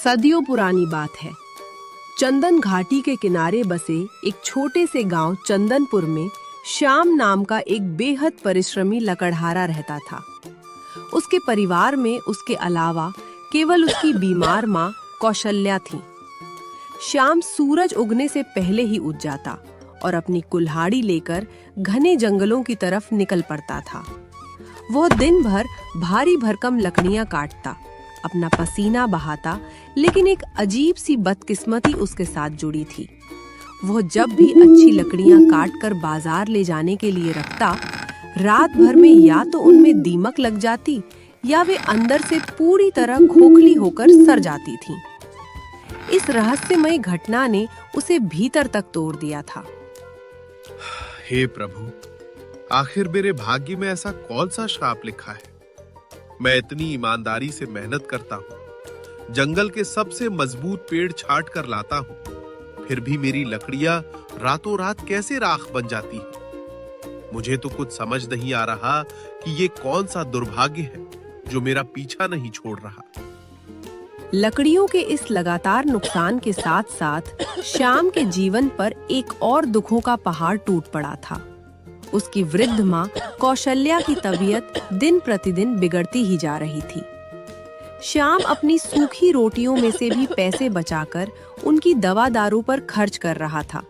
सदियों पुरानी बात है। चंदन घाटी के किनारे बसे एक छोटे से गांव चंदनपुर में श्याम नाम का एक बेहद परिश्रमी लकड़हारा रहता था। उसके परिवार में उसके अलावा केवल उसकी बीमार माँ कौशल्या थी। श्याम सूरज उगने से पहले ही उठ जाता और अपनी कुल्हाड़ी लेकर घने जंगलों की तरफ निकल पड़ता था। वह दिन भर भारी भरकम लकड़ियां काटता, अपना पसीना बहाता, लेकिन एक अजीब सी बदकिस्मती उसके साथ जुड़ी थी। वह जब भी अच्छी लकड़ियां काटकर बाजार ले जाने के लिए रखता, रात भर में या तो उनमें दीमक लग जाती या वे अंदर से पूरी तरह खोखली होकर सड़ जाती थीं। इस रहस्यमय घटना ने उसे भीतर तक तोड़ दिया था। हे प्रभु, आखिर मेरे भाग्य में ऐसा कौन सा श्राप लिखा है? मैं इतनी ईमानदारी से मेहनत करता हूँ, जंगल के सबसे मजबूत पेड़ छाट कर लाता हूँ, फिर भी मेरी लकड़ियां रातों रात कैसे राख बन जाती हैं? मुझे तो कुछ समझ नहीं आ रहा कि ये कौन सा दुर्भाग्य है जो मेरा पीछा नहीं छोड़ रहा। लकड़ियों के इस लगातार नुकसान के साथ साथ श्याम के जीवन पर एक और दुखों का पहाड़ टूट पड़ा था। उसकी वृद्ध माँ कौशल्या की तबीयत दिन प्रतिदिन बिगड़ती ही जा रही थी। श्याम अपनी सूखी रोटियों में से भी पैसे बचाकर उनकी दवा दारू पर खर्च कर रहा था,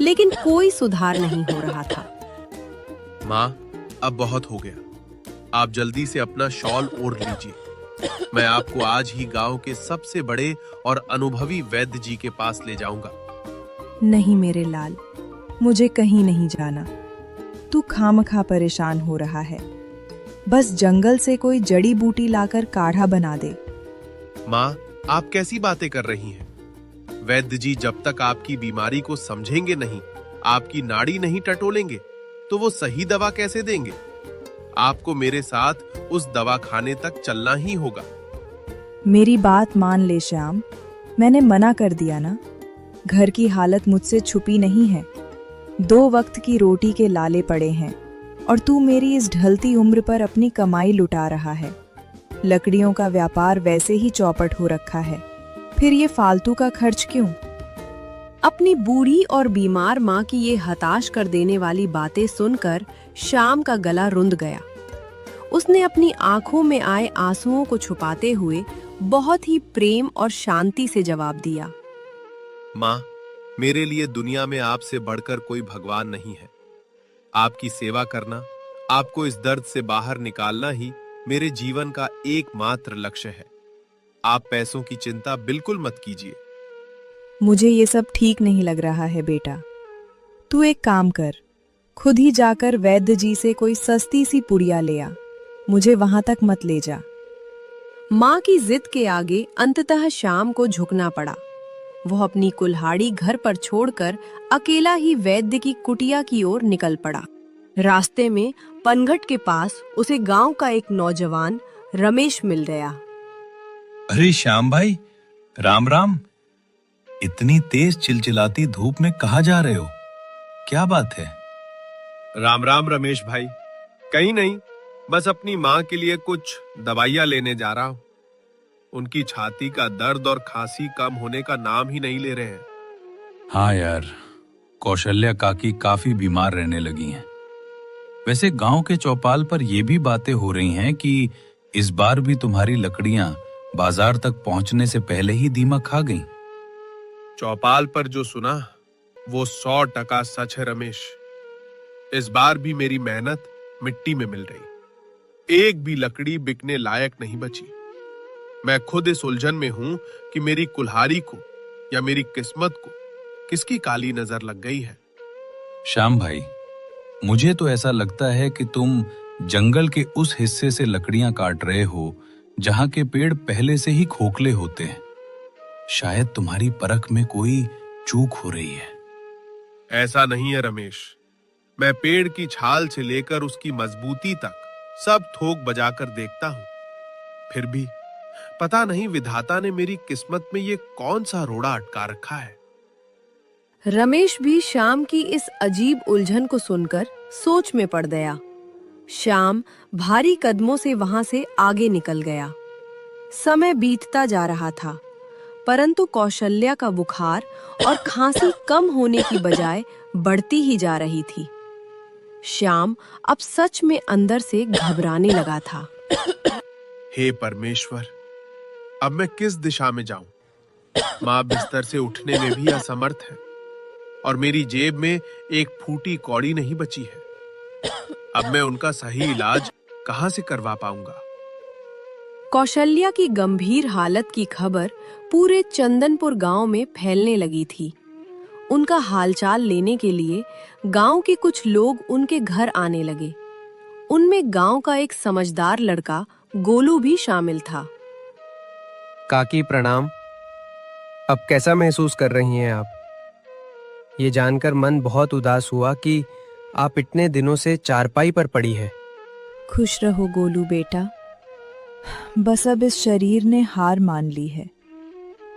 लेकिन कोई सुधार नहीं हो रहा था। माँ, अब बहुत हो गया। आप जल्दी से अपना शॉल ओढ़ लीजिए। मैं आपको आज ही गांव के सबसे बड़े और अनुभवी वैद्य जी के पास ले जाऊंगा। नहीं मेरे लाल, मुझे कहीं नहीं जाना। तू खामखा परेशान हो रहा है। बस जंगल से कोई जड़ी बूटी लाकर काढ़ा बना दे। माँ, आप कैसी बातें कर रही हैं? वैद्य जी जब तक आपकी बीमारी को समझेंगे नहीं, आपकी नाड़ी नहीं टटोलेंगे, तो वो सही दवा कैसे देंगे? आपको मेरे साथ उस दवाखाने तक चलना ही होगा। मेरी बात मान ले श्याम, मैंने मना कर दिया ना। घर की हालत मुझसे छुपी नहीं है। 2 वक्त की रोटी के लाले पड़े हैं और तू मेरी इस ढलती उम्र पर अपनी कमाई लुटा रहा है। लकड़ियों का व्यापार वैसे ही चौपट हो रखा है, फिर ये फालतू का खर्च क्यों? अपनी बूढ़ी और बीमार माँ की ये हताश कर देने वाली बातें सुनकर श्याम का गला रुंध गया। उसने अपनी आंखों में आए आंसुओं को छुपाते हुए बहुत ही प्रेम और शांति से जवाब दिया। माँ, मेरे लिए दुनिया में आपसे बढ़कर कोई भगवान नहीं है। आपकी सेवा करना, आपको इस दर्द से बाहर निकालना ही मेरे जीवन का एकमात्र लक्ष्य है। आप पैसों की चिंता बिल्कुल मत कीजिए। मुझे ये सब ठीक नहीं लग रहा है बेटा। तू एक काम कर, खुद ही जाकर वैद्य जी से कोई सस्ती सी पुड़िया ले आ। मुझे वहां तक मत ले जा। माँ की जिद के आगे अंततः श्याम को झुकना पड़ा। वह अपनी कुल्हाड़ी घर पर छोड़कर अकेला ही वैद्य की कुटिया की ओर निकल पड़ा। रास्ते में पनघट के पास उसे गांव का एक नौजवान रमेश मिल गया। अरे श्याम भाई, राम राम। इतनी तेज चिलचिलाती धूप में कहाँ जा रहे हो? क्या बात है? राम राम रमेश भाई। कहीं नहीं, बस अपनी माँ के लिए कुछ दवाइयाँ लेने जा रहा हूँ। उनकी छाती का दर्द और खांसी कम होने का नाम ही नहीं ले रहे हैं। हाँ यार, कौशल्या काकी काफी बीमार रहने लगी हैं। वैसे गांव के चौपाल पर ये भी बातें हो रही हैं कि इस बार भी तुम्हारी लकड़ियां बाजार तक पहुंचने से पहले ही दीमक खा गईं। चौपाल पर जो सुना वो 100% सच है रमेश। इस बार भी मेरी मेहनत मिट्टी में मिल रही। एक भी लकड़ी बिकने लायक नहीं बची। मैं खुद इस उलझन में हूं कि मेरी कुल्हाड़ी को या मेरी किस्मत को किसकी काली नजर लग गई है। श्याम भाई, मुझे तो ऐसा लगता है कि तुम जंगल के उस हिस्से से लकड़ियां काट रहे हो जहां के पेड़ पहले से ही खोखले होते हैं। शायद तुम्हारी परख में कोई चूक हो रही है। ऐसा नहीं है रमेश। मैं पेड़ की छाल से लेकर उसकी मजबूती तक सब थोक बजाकर देखता हूं, फिर भी पता नहीं विधाता ने मेरी किस्मत में ये कौन सा रोड़ा अटका रखा है। रमेश भी श्याम की इस अजीब उलझन को सुनकर सोच में पड़ गया। श्याम भारी कदमों से वहां से आगे निकल गया। समय बीतता जा रहा था। परंतु कौशल्या का बुखार और खांसी कम होने की बजाय बढ़ती ही जा रही थी। श्याम अब सच में अंदर से घबराने लगा था। हे परमेश्वर, अब मैं किस दिशा में जाऊं? माँ बिस्तर से उठने में भी असमर्थ है और मेरी जेब में एक फूटी कौड़ी नहीं बची है। अब मैं उनका सही इलाज कहां से करवा पाऊंगा? कौशल्या की गंभीर हालत की खबर पूरे चंदनपुर गांव में फैलने लगी थी। उनका हालचाल लेने के लिए गांव के कुछ लोग उनके घर आने लगे। उनमें गांव का एक समझदार लड़का गोलू भी शामिल था। काकी प्रणाम। अब कैसा महसूस कर रही हैं आप? ये जानकर मन बहुत उदास हुआ कि आप इतने दिनों से चारपाई पर पड़ी है। खुश रहो गोलू बेटा, बस अब इस शरीर ने हार मान ली है।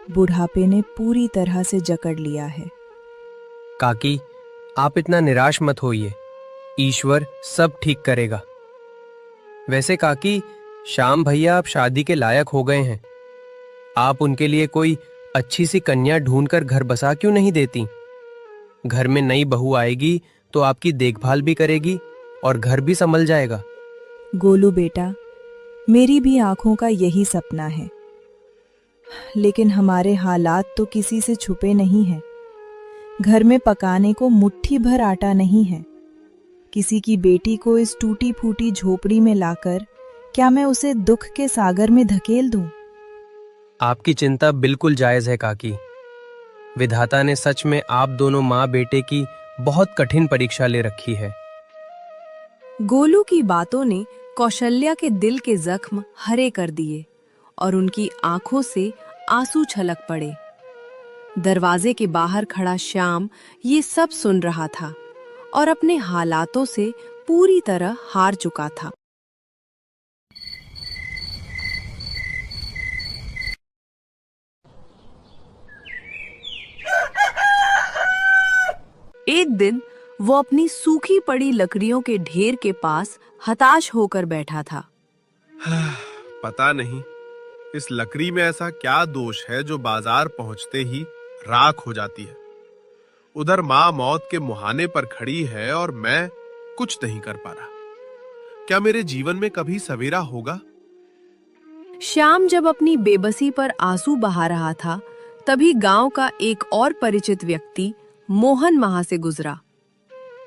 बुढ़ापे ने पूरी तरह से जकड़ लिया है। काकी, आप इतना निराश मत होइए, ईश्वर सब ठीक करेगा। वैसे काकी, श्याम भैया अब शादी के लायक हो गए हैं। आप उनके लिए कोई अच्छी सी कन्या ढूंढकर घर बसा क्यों नहीं देती? घर में नई बहू आएगी तो आपकी देखभाल भी करेगी और घर भी संभल जाएगा। गोलू बेटा, मेरी भी आंखों का यही सपना है, लेकिन हमारे हालात तो किसी से छुपे नहीं हैं। घर में पकाने को मुट्ठी भर आटा नहीं है। किसी की बेटी को इस टूटी फूटी झोपड़ी में लाकर क्या मैं उसे दुख के सागर में धकेल दूं? आपकी चिंता बिल्कुल जायज है काकी। विधाता ने सच में आप दोनों माँ बेटे की बहुत कठिन परीक्षा ले रखी है। गोलू की बातों ने कौशल्या के दिल के जख्म हरे कर दिए और उनकी आंखों से आंसू छलक पड़े। दरवाजे के बाहर खड़ा श्याम ये सब सुन रहा था और अपने हालातों से पूरी तरह हार चुका था। एक दिन वो अपनी सूखी पड़ी लकड़ियों के ढेर के पास हताश होकर बैठा था। पता नहीं इस लकड़ी में ऐसा क्या दोष है जो बाजार पहुंचते ही राख हो जाती है। उधर माँ मौत के मुहाने पर खड़ी है और मैं कुछ नहीं कर पा रहा। क्या मेरे जीवन में कभी सवेरा होगा? श्याम जब अपनी बेबसी पर आंसू बहा रहा था, तभी गांव का एक और परिचित व्यक्ति मोहन वहां से गुजरा।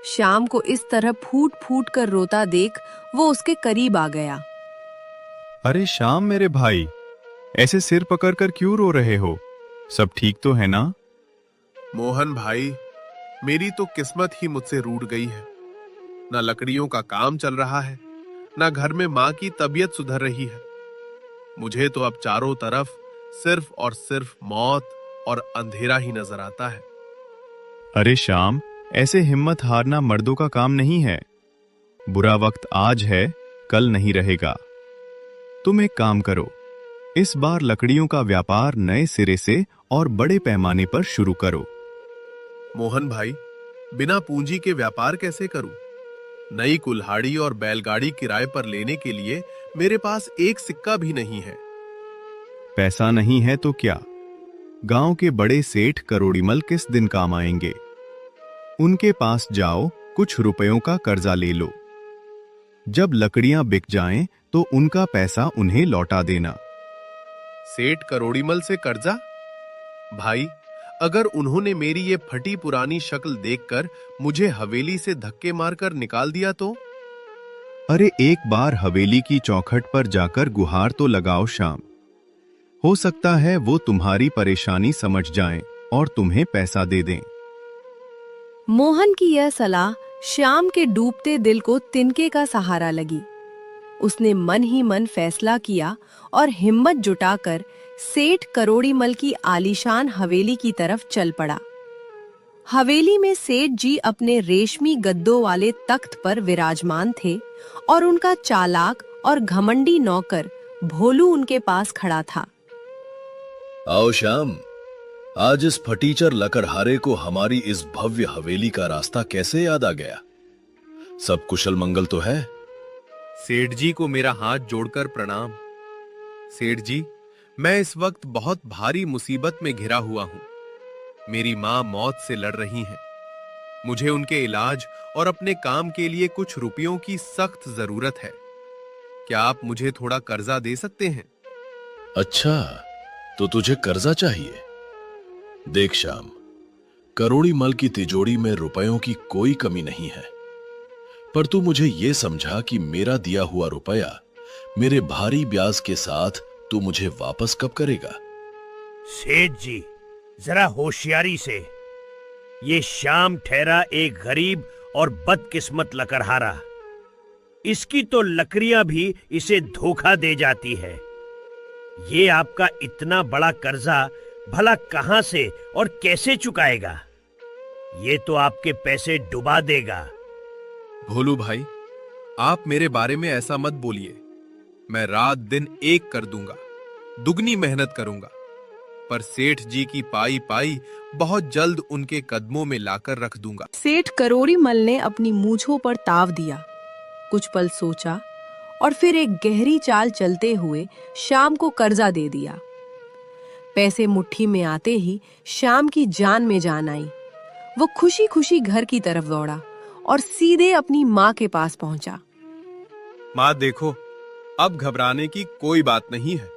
श्याम को इस तरह फूट फूट कर रोता देख वो उसके करीब आ गया। अरे श्याम मेरे भाई, ऐसे सिर पकड़कर क्यों रो रहे हो? सब ठीक तो है ना? मोहन भाई, मेरी तो किस्मत ही मुझसे रूठ गई है। ना लकड़ियों का काम चल रहा है, ना घर में माँ की तबीयत सुधर रही है। मुझे तो अब चारों तरफ सिर्फ और सिर्फ मौत और अंधेरा ही नजर आता है। अरे श्याम, ऐसे हिम्मत हारना मर्दों का काम नहीं है। बुरा वक्त आज है, कल नहीं रहेगा। तुम एक काम करो, इस बार लकड़ियों का व्यापार नए सिरे से और बड़े पैमाने पर शुरू करो। मोहन भाई, बिना पूंजी के व्यापार कैसे करूं? नई कुल्हाड़ी और बैलगाड़ी किराए पर लेने के लिए मेरे पास एक सिक्का भी नहीं है। पैसा नहीं है तो क्या, गांव के बड़े सेठ करोड़ीमल किस दिन काम आएंगे। उनके पास जाओ, कुछ रुपयों का कर्जा ले लो। जब लकड़ियां बिक जाएं तो उनका पैसा उन्हें लौटा देना। सेठ करोड़ीमल से कर्जा? भाई, अगर उन्होंने मेरी ये फटी पुरानी शक्ल देखकर मुझे हवेली से धक्के मारकर निकाल दिया तो? अरे एक बार हवेली की चौखट पर जाकर गुहार तो लगाओ श्याम। हो सकता है वो तुम्हारी परेशानी समझ जाएं और तुम्हें पैसा दे दें। मोहन की यह सलाह श्याम के डूबते दिल को तिनके का सहारा लगी। उसने मन ही मन फैसला किया और हिम्मत जुटाकर सेठ करोड़ीमल की आलीशान हवेली की तरफ चल पड़ा। हवेली में सेठ जी अपने रेशमी गद्दों वाले तख्त पर विराजमान थे और उनका चालाक और घमंडी नौकर भोलू उनके पास खड़ा था। आओ श्याम, आज इस फटीचर लकड़हारे को हमारी इस भव्य हवेली का रास्ता कैसे याद आ गया? सब कुशल मंगल तो है? सेठ जी को मेरा हाथ जोड़कर प्रणाम। सेठ जी, मैं इस वक्त बहुत भारी मुसीबत में घिरा हुआ हूं। मेरी मां मौत से लड़ रही हैं। मुझे उनके इलाज और अपने काम के लिए कुछ रुपयों की सख्त जरूरत है। क्या आप मुझे थोड़ा कर्जा दे सकते हैं? अच्छा, तो तुझे कर्जा चाहिए? देख श्याम, करोड़ी मल की तिजोरी में रुपयों की कोई कमी नहीं है, पर तू मुझे यह समझा कि मेरा दिया हुआ रुपया मेरे भारी ब्याज के साथ तू मुझे वापस कब करेगा? सेठ जी, जरा होशियारी से। ये श्याम ठहरा एक गरीब और बदकिस्मत लकड़हारा। इसकी तो लकड़ियां भी इसे धोखा दे जाती है। ये आपका इतना बड़ा कर्जा भला कहां से और कैसे चुकाएगा? ये तो आपके पैसे डुबा देगा। भोलू भाई, आप मेरे बारे में ऐसा मत बोलिए। मैं रात दिन एक कर दूंगा, दुगनी मेहनत करूंगा, पर सेठ जी की पाई पाई बहुत जल्द उनके कदमों में लाकर रख दूंगा। सेठ करोड़ी मल ने अपनी मूंछों पर ताव दिया, कुछ पल सोचा और फिर एक गहरी चाल चलते हुए श्याम को कर्जा दे दिया। पैसे मुट्ठी में आते ही श्याम की जान में जान आई। वो खुशी खुशी घर की तरफ दौड़ा और सीधे अपनी माँ के पास पहुंचा। माँ देखो, अब घबराने की कोई बात नहीं है।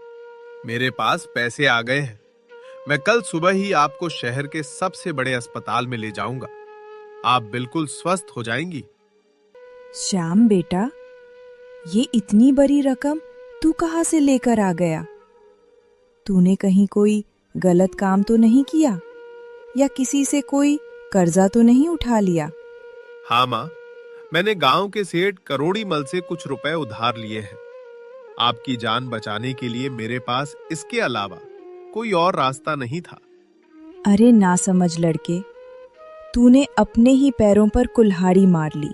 मेरे पास पैसे आ गए हैं। मैं कल सुबह ही आपको शहर के सबसे बड़े अस्पताल में ले जाऊंगा। आप बिल्कुल स्वस्थ हो जाएंगी। श्याम बेटा, ये इतनी बड़ी रकम तू कहाँ से लेकर आ गया? तूने कहीं कोई गलत काम तो नहीं किया या किसी से कोई कर्जा तो नहीं उठा लिया? हाँ माँ, मैंने गांव के सेठ करोड़ी मल से कुछ रुपए उधार लिए हैं। आपकी जान बचाने के लिए मेरे पास इसके अलावा कोई और रास्ता नहीं था। अरे ना समझ लड़के, तूने अपने ही पैरों पर कुल्हाड़ी मार ली।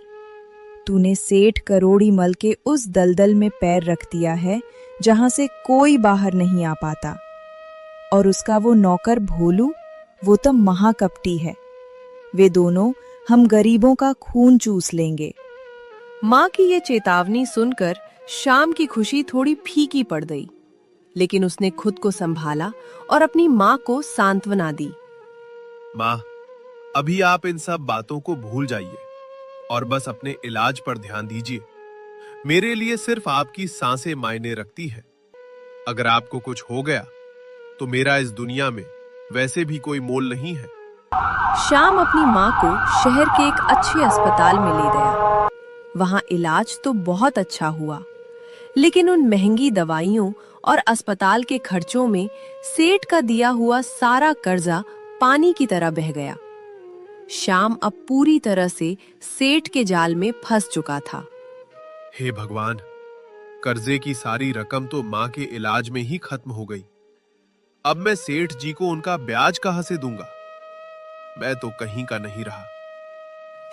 तूने सेठ करोड़ी मल के उस दलदल में पैर रख दिया है जहां से कोई बाहर नहीं आ पाता। और उसका वो नौकर भोलू, वो तो महाकपटी है। वे दोनों हम गरीबों का खून चूस लेंगे। माँ की ये चेतावनी सुनकर श्याम की खुशी थोड़ी फीकी पड़ गई, लेकिन उसने खुद को संभाला और अपनी माँ को सांत्वना दी। माँ, अभी आप इन सब बातों को भूल जाइए और बस अपने इलाज पर ध्यान दीजिए। मेरे लिए सिर्फ आपकी सांसें मायने रखती है। अगर आपको कुछ हो गया तो मेरा इस दुनिया में वैसे भी कोई मोल नहीं है। श्याम अपनी माँ को शहर के एक अच्छे अस्पताल में ले गया। वहाँ इलाज तो बहुत अच्छा हुआ, लेकिन उन महंगी दवाइयों और अस्पताल के खर्चों में सेठ का दिया हुआ सारा कर्जा पानी की तरह बह गया। श्याम अब पूरी तरह से सेठ के जाल में फंस चुका था। हे भगवान, कर्जे की सारी रकम तो माँ के इलाज में ही खत्म हो गई। अब मैं सेठ जी को उनका ब्याज कहां से दूंगा? मैं तो कहीं का नहीं रहा।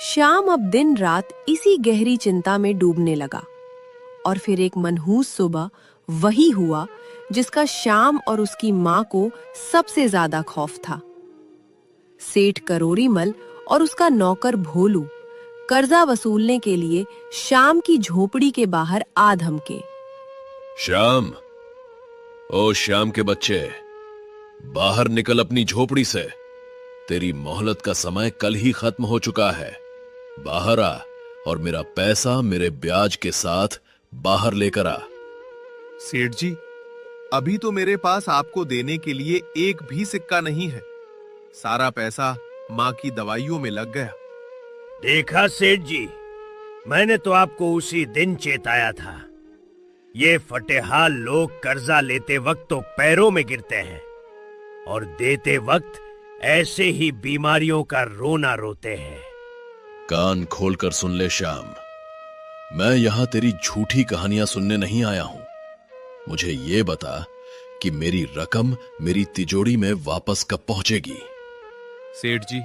श्याम अब दिन रात इसी गहरी चिंता में डूबने लगा और फिर एक मनहूस सुबह वही हुआ जिसका श्याम और उसकी माँ को सबसे ज्यादा खौफ था। सेठ करोड़ी मल और उसका नौकर भोलू कर्जा वसूलने के लिए श्याम की झोपड़ी के बाहर आ धमके। श्याम, ओ श्याम के बच्चे, बाहर निकल अपनी झोपड़ी से। तेरी मोहलत का समय कल ही खत्म हो चुका है। बाहर आ और मेरा पैसा मेरे ब्याज के साथ बाहर लेकर आ। सेठ जी, अभी तो मेरे पास आपको देने के लिए एक भी सिक्का नहीं है। सारा पैसा माँ की दवाइयों में लग गया। देखा सेठ जी, मैंने तो आपको उसी दिन चेताया था। ये फटेहाल लोग कर्जा लेते वक्त तो पैरों में गिरते हैं और देते वक्त ऐसे ही बीमारियों का रोना रोते हैं। कान खोलकर सुन ले श्याम, मैं यहां तेरी झूठी कहानियां सुनने नहीं आया हूं। मुझे ये बता कि मेरी रकम मेरी तिजोरी में वापस कब पहुंचेगी? सेठ जी,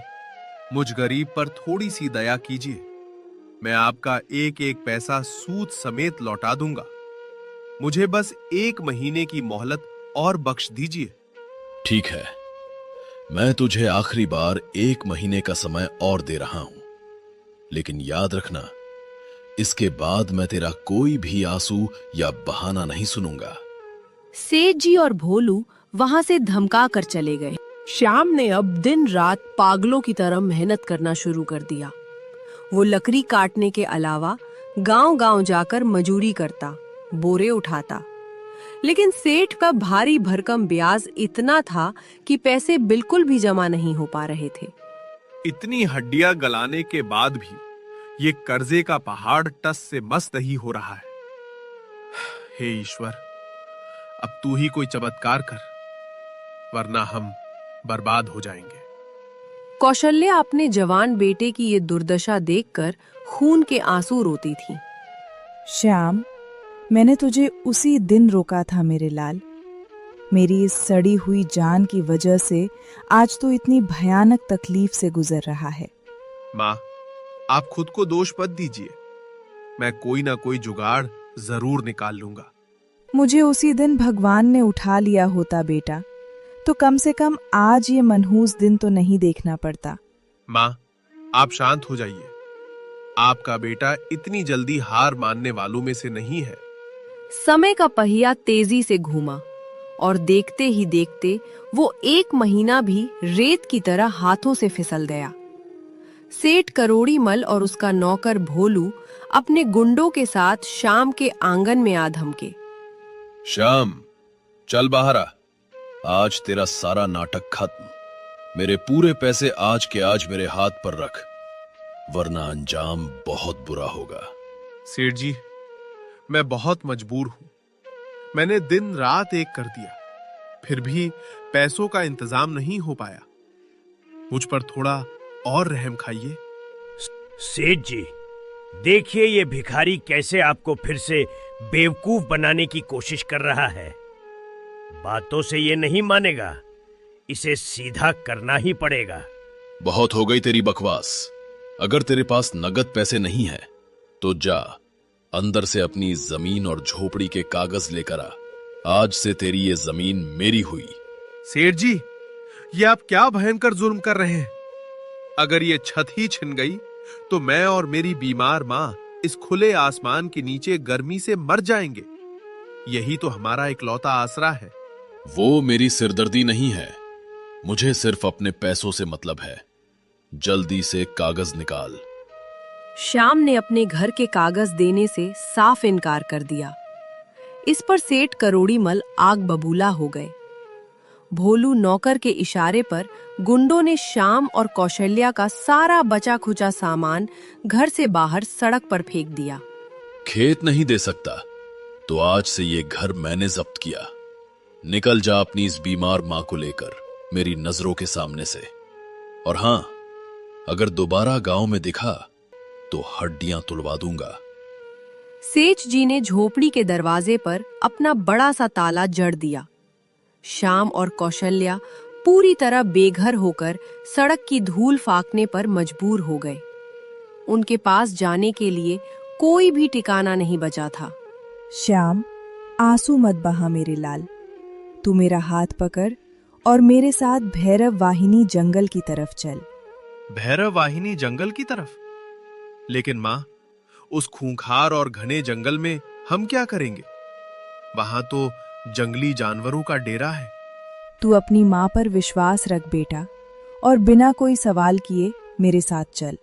मुझ गरीब पर थोड़ी सी दया कीजिए। मैं आपका एक एक पैसा सूद समेत लौटा दूंगा। मुझे बस 1 महीने की मोहलत और बख्श दीजिए। ठीक है, मैं तुझे आखिरी बार 1 महीने का समय और दे रहा हूं, लेकिन याद रखना, इसके बाद मैं तेरा कोई भी आंसू या बहाना नहीं सुनूंगा। सेठ जी और भोलू वहां से धमका कर चले गए। श्याम ने अब दिन रात पागलों की तरह मेहनत करना शुरू कर दिया। वो लकड़ी काटने के अलावा गांव-गांव जाकर मजूरी करता, बोरे उठाता। लेकिन सेठ का भारी भरकम ब्याज इतना था कि पैसे बिल्कुल भी जमा नहीं हो पा रहे थे। इतनी हड्डियां गलाने के बाद भी ये कर्जे का पहाड़ टस से मस नहीं हो रहा है। हे ईश्वर, अब तू ही कोई चमत्कार कर, वरना हम बर्बाद हो जाएंगे। कौशल्या अपने जवान बेटे की ये दुर्दशा देखकर खून के आंसू रोती थी। श्याम, मैंने तुझे उसी दिन रोका था मेरे लाल। मेरी इस सड़ी हुई जान की वजह से आज तो इतनी भयानक तकलीफ से गुजर रहा है। माँ, आप खुद को दोष मत दीजिए। मैं कोई ना कोई जुगाड़ जरूर निकाल लूंगा। मुझे उसी दिन भगवान ने उठा लिया होता बेटा, तो कम से कम आज ये मनहूस दिन तो नहीं देखना पड़ता। माँ, आप शांत हो जाइए। आपका बेटा इतनी जल्दी हार मानने वालों में से नहीं है। समय का पहिया तेजी से घूमा और देखते ही देखते वो 1 महीना भी रेत की तरह हाथों से फिसल गया। सेठ करोड़ी मल और उसका नौकर भोलू अपने गुंडों के साथ श्याम के आंगन में आ धमके। श्याम, चल बाहर आ। आज तेरा सारा नाटक खत्म। मेरे पूरे पैसे आज के आज मेरे हाथ पर रख, वरना अंजाम बहुत बुरा होगा। सेठ जी, मैं बहुत मजबूर हूं। मैंने दिन रात एक कर दिया, फिर भी पैसों का इंतजाम नहीं हो पाया। मुझ पर थोड़ा और रहम खाइए। सेठ जी, देखिए ये भिखारी कैसे आपको फिर से बेवकूफ बनाने की कोशिश कर रहा है। बातों से ये नहीं मानेगा, इसे सीधा करना ही पड़ेगा। बहुत हो गई तेरी बकवास। अगर तेरे पास नगद पैसे नहीं है तो जा अंदर से अपनी जमीन और झोपड़ी के कागज लेकर आ। आज से तेरी ये जमीन मेरी हुई। सेठ जी, ये आप क्या भयंकर जुल्म कर रहे हैं। अगर ये छत ही छिन गई तो मैं और मेरी बीमार माँ इस खुले आसमान के नीचे गर्मी से मर जाएंगे। यही तो हमारा इकलौता आसरा है। वो मेरी सिरदर्दी नहीं है, मुझे सिर्फ अपने पैसों से मतलब है। जल्दी से कागज निकाल। श्याम ने अपने घर के कागज देने से साफ इनकार कर दिया। इस पर सेठ करोड़ी मल आग बबूला हो गए। भोलू नौकर के इशारे पर गुंडों ने श्याम और कौशल्या का सारा बचा खुचा सामान घर से बाहर सड़क पर फेंक दिया। खेत नहीं दे सकता तो आज से ये घर मैंने जब्त किया। निकल जा अपनी इस बीमार मां को लेकर मेरी नजरों के सामने से। और हां, अगर दोबारा गांव में दिखा तो हड्डियां तुड़वा दूंगा। सेठ जी ने झोपड़ी के दरवाजे पर अपना बड़ा सा ताला जड़ दिया। श्याम और कौशल्या पूरी तरह बेघर होकर सड़क की धूल फाकने पर मजबूर हो गए। उनके पास जाने के लिए कोई भी ठिकाना नहीं बचा था। श्याम, आंसू मत बहा मेरे लाल। तू मेरा हाथ पकड़ और मेरे साथ भैरव वाहिनी जंगल की तरफ चल। भैरव वाहिनी जंगल की तरफ? लेकिन माँ, उस खूंखार और घने जंगल में हम क्या करेंगे? वहां तो जंगली जानवरों का डेरा है। तू अपनी माँ पर विश्वास रख बेटा और बिना कोई सवाल किए मेरे साथ चल।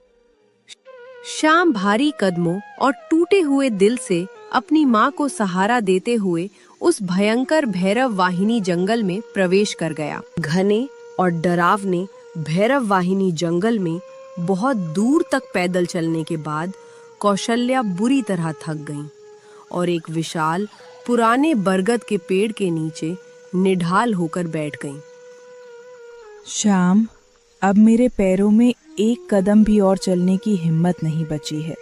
श्याम भारी कदमों और टूटे हुए दिल से अपनी माँ को सहारा देते हुए उस भयंकर भैरव वाहिनी जंगल में प्रवेश कर गया। घने और डरावने भैरव वाहिनी जंगल में बहुत दूर तक पैदल चलने के बाद कौशल्या बुरी तरह थक गईं और एक विशाल पुराने बरगद के पेड़ के नीचे निढाल होकर बैठ गईं। श्याम, अब मेरे पैरों में एक कदम भी और चलने की हिम्मत नहीं बची है।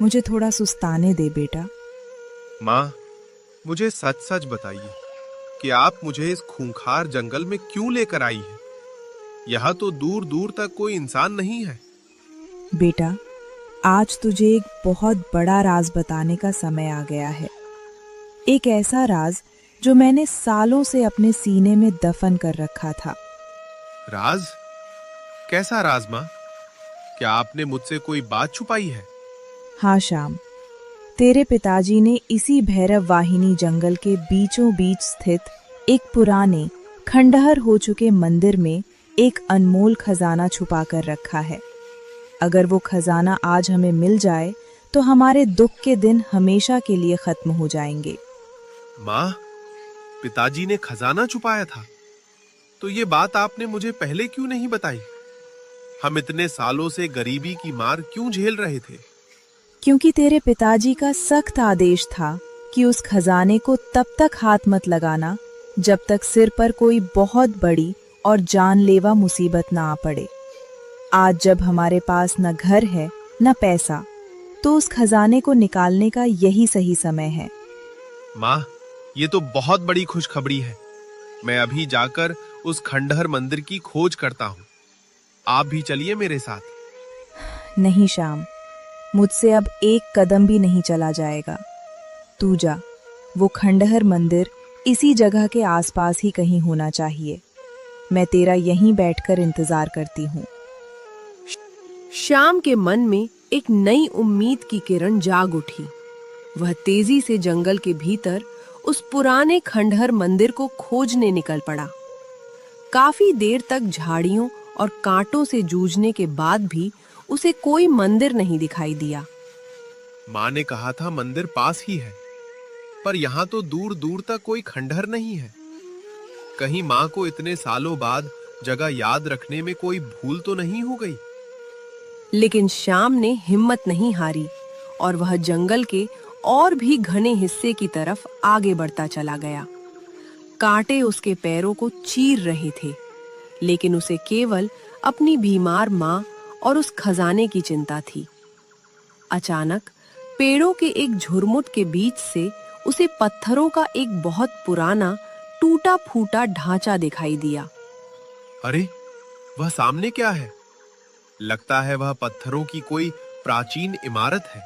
मुझे थोड़ा सुस्ताने दे बेटा। माँ, मुझे सच सच बताइए कि आप मुझे इस खूंखार जंगल में क्यों लेकर आई हैं? यहाँ तो दूर दूर तक कोई इंसान नहीं है। बेटा, आज तुझे एक बहुत बड़ा राज बताने का समय आ गया है। एक ऐसा राज जो मैंने सालों से अपने सीने में दफन कर रखा था। राज? कैसा राज माँ? क्या आपने मुझसे कोई बात छुपाई है? हाँ श्याम, तेरे पिताजी ने इसी भैरव वाहिनी जंगल के बीचों बीच स्थित एक पुराने खंडहर हो चुके मंदिर में एक अनमोल खजाना छुपा कर रखा है। अगर वो खजाना आज हमें मिल जाए तो हमारे दुख के दिन हमेशा के लिए खत्म हो जाएंगे। माँ, पिताजी ने खजाना छुपाया था, तो ये बात आपने मुझे पहले क्यों नहीं बताई? हम इतने सालों से गरीबी की मार क्यों झेल रहे थे? क्योंकि तेरे पिताजी का सख्त आदेश था कि उस खजाने को तब तक हाथ मत लगाना जब तक सिर पर कोई बहुत बड़ी और जानलेवा मुसीबत ना आ पड़े। आज जब हमारे पास न घर है न पैसा, तो उस खजाने को निकालने का यही सही समय है। माँ, ये तो बहुत बड़ी खुशखबरी है। मैं अभी जाकर उस खंडहर मंदिर की खोज करता हूँ। आप भी चलिए मेरे साथ। नहीं श्याम, मुझसे अब एक कदम भी नहीं चला जाएगा। तू जा, वो खंडहर मंदिर इसी जगह के आसपास ही कहीं होना चाहिए। मैं तेरा यहीं बैठकर इंतजार करती हूँ। श्याम के मन में एक नई उम्मीद की किरण जाग उठी। वह तेजी से जंगल के भीतर उस पुराने खंडहर मंदिर को खोजने निकल पड़ा। काफी देर तक झाड़ियों और कांटों से जूझने के बाद भी उसे कोई मंदिर नहीं दिखाई दिया। माँ ने कहा था मंदिर पास ही है, पर यहाँ तो दूर दूर तक कोई खंडहर नहीं है। कहीं माँ को इतने सालों बाद जगह याद रखने में कोई भूल तो नहीं हो गई? लेकिन श्याम ने हिम्मत नहीं हारी और वह जंगल के और भी घने हिस्से की तरफ आगे बढ़ता चला गया। कांटे उसके पैरों को चीर रहे थे, लेकिन उसे केवल अपनी बीमार माँ और उस खजाने की चिंता थी। अचानक पेड़ों के एक झुरमुट के बीच से उसे पत्थरों का एक बहुत पुराना टूटा फूटा ढांचा दिखाई दिया। अरे, वह सामने क्या है? लगता है वह पत्थरों की कोई प्राचीन इमारत है।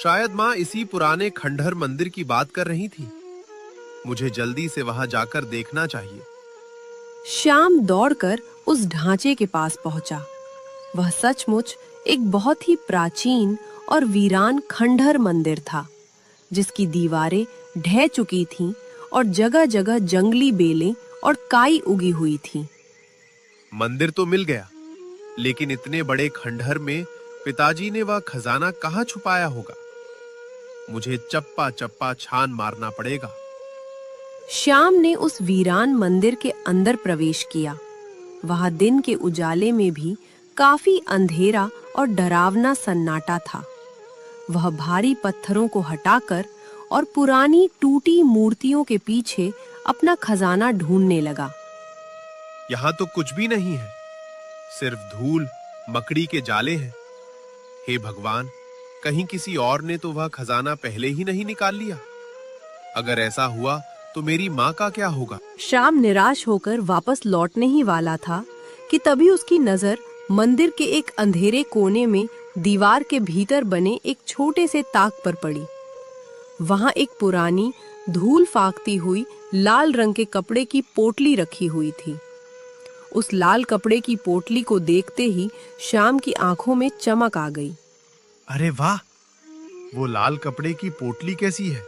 शायद माँ इसी पुराने खंडहर मंदिर की बात कर रही थी। मुझे जल्दी से वहां जाकर देखना चाहिए। श्याम दौड़कर उस ढांचे के पास पहुंचा। वह सचमुच एक बहुत ही प्राचीन और वीरान खंडहर मंदिर था, जिसकी दीवारें ढह चुकी थीं और जगह-जगह जंगली बेलें और काई उगी हुई थीं। मंदिर तो मिल गया, लेकिन इतने बड़े खंडहर में पिताजी ने वह खजाना कहाँ छुपाया होगा? मुझे चप्पा चप्पा छान मारना पड़ेगा। श्याम ने उस वीरान मंदिर के अंदर प्रवेश किया। वहां दिन के उजाले में भी काफी अंधेरा और डरावना सन्नाटा था। वह भारी पत्थरों को हटाकर और पुरानी टूटी मूर्तियों के पीछे अपना खजाना ढूंढने लगा। यहाँ तो कुछ भी नहीं है, सिर्फ धूल, मकड़ी के जाले हैं। हे भगवान, कहीं किसी और ने तो वह खजाना पहले ही नहीं निकाल लिया? अगर ऐसा हुआ तो मेरी माँ का क्या होगा? श्याम निराश होकर वापस लौटने ही वाला था कि तभी उसकी नजर मंदिर के एक अंधेरे कोने में दीवार के भीतर बने एक छोटे से ताक पर पड़ी। वहां एक पुरानी धूल फाकती हुई लाल रंग के कपड़े की पोटली रखी हुई थी। उस लाल कपड़े की पोटली को देखते ही श्याम की आंखों में चमक आ गई। अरे वाह, वो लाल कपड़े की पोटली कैसी है?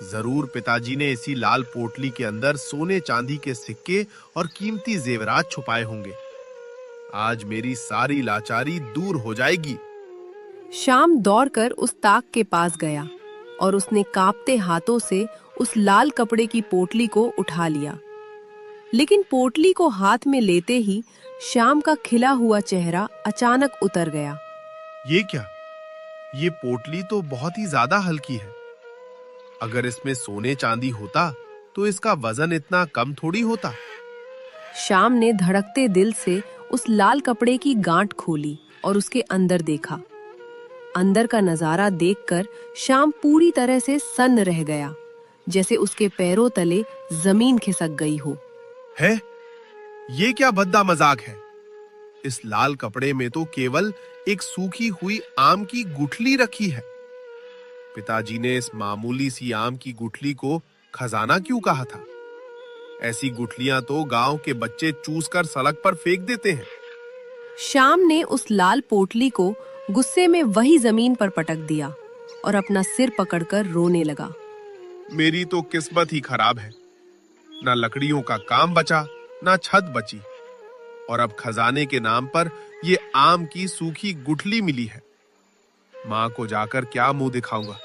जरूर पिताजी ने इसी लाल पोटली के अंदर सोने चांदी के सिक्के और कीमती जेवरात छुपाए होंगे। आज मेरी सारी लाचारी दूर हो जाएगी। श्याम दौड़कर उस ताक के पास गया और उसने कांपते हाथों से उस लाल कपड़े की पोटली को उठा लिया। लेकिन पोटली को हाथ में लेते ही श्याम का खिला हुआ चेहरा अचानक उतर गया। ये क्या? ये पोटली तो बहुत ही ज्यादा हल्की है। अगर इसमें सोने चांदी होता तो इसका वजन इतना कम थोड़ी होता। श्याम ने धड़कते दिल से उस लाल कपड़े की गांठ खोली और उसके अंदर देखा। अंदर का नजारा देखकर श्याम पूरी तरह से सन्न रह गया, जैसे उसके पैरों तले जमीन खिसक गई हो। है? ये क्या भद्दा मजाक है? इस लाल कपड़े में तो केवल एक सूखी हुई आम की गुठली रखी है। पिताजी ने इस मामूली सी आम की गुठली को खजाना क्यों कहा था? ऐसी गुठलियां तो गांव के बच्चे चूसकर सड़क पर फेंक देते हैं। श्याम ने उस लाल पोटली को गुस्से में वही जमीन पर पटक दिया और अपना सिर पकड़कर रोने लगा। मेरी तो किस्मत ही खराब है। ना लकड़ियों का काम बचा, ना छत बची, और अब खजाने के नाम पर ये आम की सूखी गुठली मिली है। माँ को जाकर क्या मुंह दिखाऊंगा?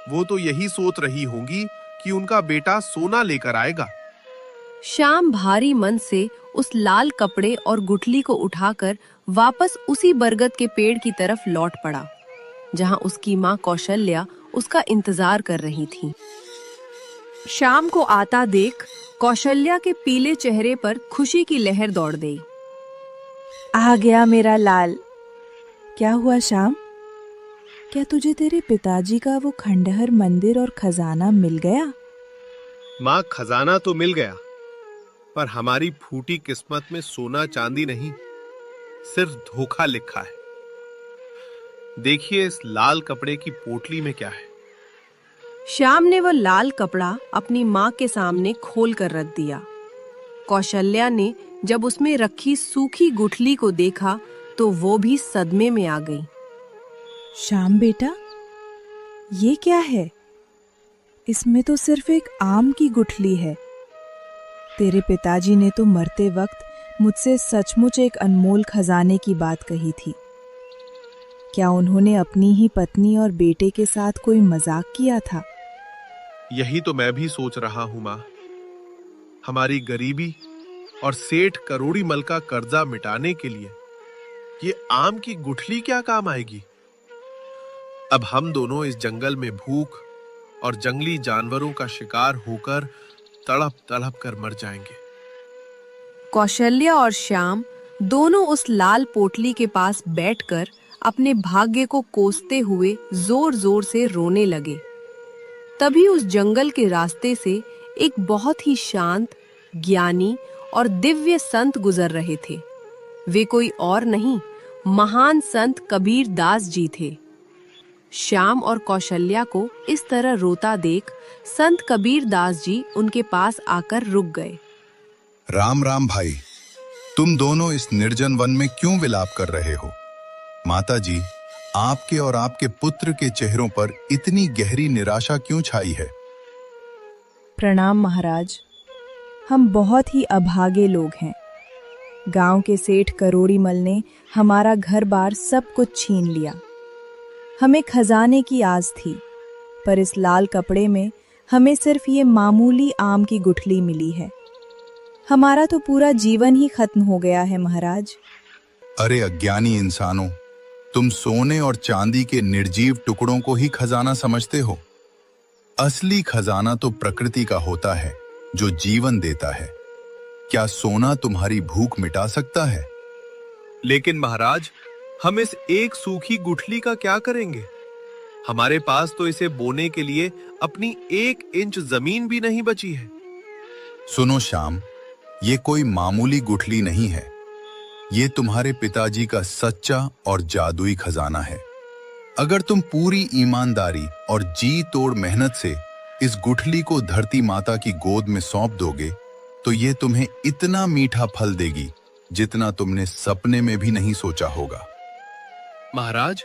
वो तो यही सोच रही होंगी कि उनका बेटा सोना लेकर आएगा। श्याम भारी मन से उस लाल कपड़े और गुठली को उठाकर वापस उसी बरगद के पेड़ की तरफ लौट पड़ा, जहां उसकी माँ कौशल्या उसका इंतजार कर रही थी। श्याम को आता देख कौशल्या के पीले चेहरे पर खुशी की लहर दौड़ गई। आ गया मेरा लाल। क्या हुआ श्याम? क्या तुझे तेरे पिताजी का वो खंडहर मंदिर और खजाना मिल गया? माँ, खजाना तो मिल गया, पर हमारी फूटी किस्मत में सोना चांदी नहीं, सिर्फ धोखा लिखा है। देखिए इस लाल कपड़े की पोटली में क्या है। श्याम ने वह लाल कपड़ा अपनी माँ के सामने खोल कर रख दिया। कौशल्या ने जब उसमें रखी सूखी गुठली को देखा तो वो भी सदमे में आ गई। श्याम बेटा, ये क्या है? इसमें तो सिर्फ एक आम की गुठली है। तेरे पिताजी ने तो मरते वक्त मुझसे सचमुच एक अनमोल खजाने की बात कही थी। क्या उन्होंने अपनी ही पत्नी और बेटे के साथ कोई मजाक किया था? यही तो मैं भी सोच रहा हूं माँ। हमारी गरीबी और सेठ करोड़ी मल का कर्जा मिटाने के लिए ये आम की गुठली क्या काम आएगी? अब हम दोनों इस जंगल में भूख और जंगली जानवरों का शिकार होकर तड़प तड़प कर मर जाएंगे। कौशल्या और श्याम दोनों उस लाल पोटली के पास बैठकर अपने भाग्य को कोसते हुए जोर जोर से रोने लगे। तभी उस जंगल के रास्ते से एक बहुत ही शांत, ज्ञानी और दिव्य संत गुजर रहे थे। वे कोई और नहीं, महान संत कबीर दास जी थे। श्याम और कौशल्या को इस तरह रोता देख संत कबीर दास जी उनके पास आकर रुक गए। राम राम भाई, तुम दोनों इस निर्जन वन में क्यों विलाप कर रहे हो? माता जी, आपके और आपके पुत्र के चेहरों पर इतनी गहरी निराशा क्यों छाई है? प्रणाम महाराज, हम बहुत ही अभागे लोग हैं। गांव के सेठ करोड़ी मल ने हमारा घर बार सब कुछ छीन लिया। हमें खजाने की आस थी, पर इस लाल कपड़े में हमें सिर्फ ये मामूली आम की गुठली मिली है। हमारा तो पूरा जीवन ही खत्म हो गया है महाराज। अरे अज्ञानी इंसानों, तुम सोने और चांदी के निर्जीव टुकड़ों को ही खजाना समझते हो। असली खजाना तो प्रकृति का होता है, जो जीवन देता है। क्या सोना तुम्हारी भूख मिटा सकता है? लेकिन महाराज, हम इस एक सूखी गुठली का क्या करेंगे? हमारे पास तो इसे बोने के लिए अपनी 1 इंच जमीन भी नहीं बची है। सुनो श्याम, ये कोई मामूली गुठली नहीं है। ये तुम्हारे पिताजी का सच्चा और जादुई खजाना है। अगर तुम पूरी ईमानदारी और जी तोड़ मेहनत से इस गुठली को धरती माता की गोद में सौंप दोगे, तो ये तुम्हें इतना मीठा फल देगी जितना तुमने सपने में भी नहीं सोचा होगा। महाराज,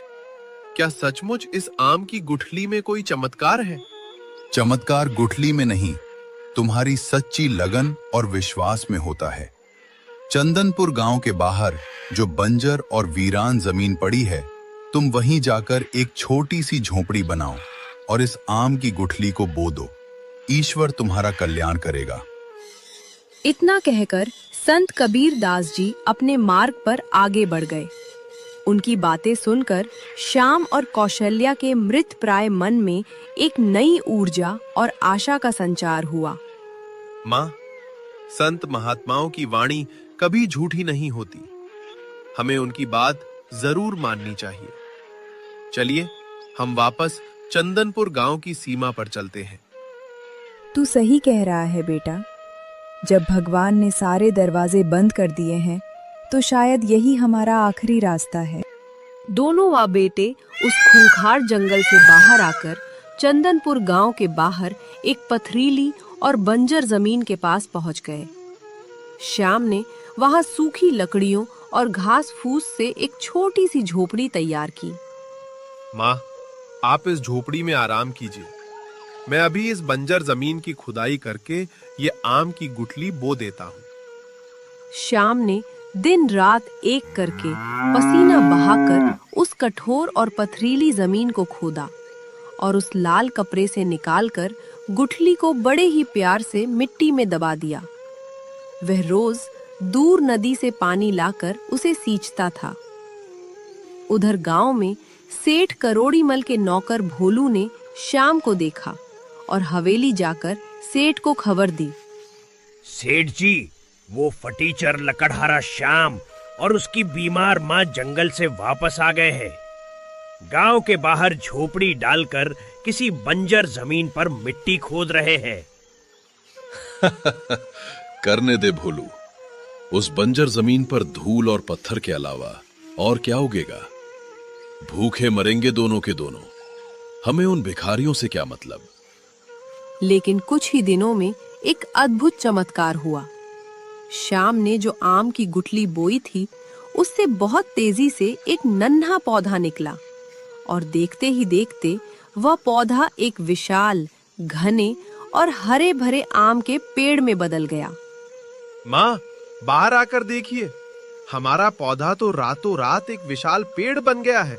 क्या सचमुच इस आम की गुठली में कोई चमत्कार है? चमत्कार गुठली में नहीं, तुम्हारी सच्ची लगन और विश्वास में होता है। चंदनपुर गांव के बाहर जो बंजर और वीरान जमीन पड़ी है, तुम वहीं जाकर एक छोटी सी झोपड़ी बनाओ और इस आम की गुठली को बो दो। ईश्वर तुम्हारा कल्याण करेगा। इतना कहकर संत कबीर दास जी अपने मार्ग पर आगे बढ़ गए। उनकी बातें सुनकर श्याम और कौशल्या के मृत प्राय मन में एक नई ऊर्जा और आशा का संचार हुआ। माँ, संत महात्माओं की वाणी कभी झूठी नहीं होती। हमें उनकी बात जरूर माननी चाहिए। चलिए हम वापस चंदनपुर गांव की सीमा पर चलते हैं। तू सही कह रहा है बेटा। जब भगवान ने सारे दरवाजे बंद कर दिए हैं, तो शायद यही हमारा आखिरी रास्ता है। दोनों माँ बेटे उस खूंखार जंगल से बाहर आकर चंदनपुर गांव के बाहर एक पथरीली और बंजर जमीन के पास पहुंच गए। श्याम ने वहां सूखी लकड़ियों और घास फूस से एक छोटी सी झोपड़ी तैयार की। माँ, आप इस झोपड़ी में आराम कीजिए। मैं अभी इस बंजर जमीन की खुदाई करके ये आम की गुठली बो देता हूँ। श्याम ने दिन रात एक करके पसीना बहाकर उस कठोर और पथरीली जमीन को खोदा और उस लाल कपड़े से निकालकर गुठली को बड़े ही प्यार से मिट्टी में दबा दिया। वह रोज दूर नदी से पानी लाकर उसे सींचता था। उधर गांव में सेठ करोड़ीमल के नौकर भोलू ने श्याम को देखा और हवेली जाकर सेठ को खबर दी। सेठ जी, वो फटीचर लकड़हारा श्याम और उसकी बीमार माँ जंगल से वापस आ गए हैं। गांव के बाहर झोपड़ी डालकर किसी बंजर जमीन पर मिट्टी खोद रहे हैं। करने दे भोलू। उस बंजर जमीन पर धूल और पत्थर के अलावा और क्या उगेगा? भूखे मरेंगे दोनों के दोनों। हमें उन भिखारियों से क्या मतलब? लेकिन कुछ ही दिनों में एक अद्भुत चमत्कार हुआ। श्याम ने जो आम की गुठली बोई थी, उससे बहुत तेजी से एक नन्हा पौधा निकला और देखते ही देखते वह पौधा एक विशाल, घने और हरे भरे आम के पेड़ में बदल गया। माँ, बाहर आकर देखिए, हमारा पौधा तो रातों रात एक विशाल पेड़ बन गया है।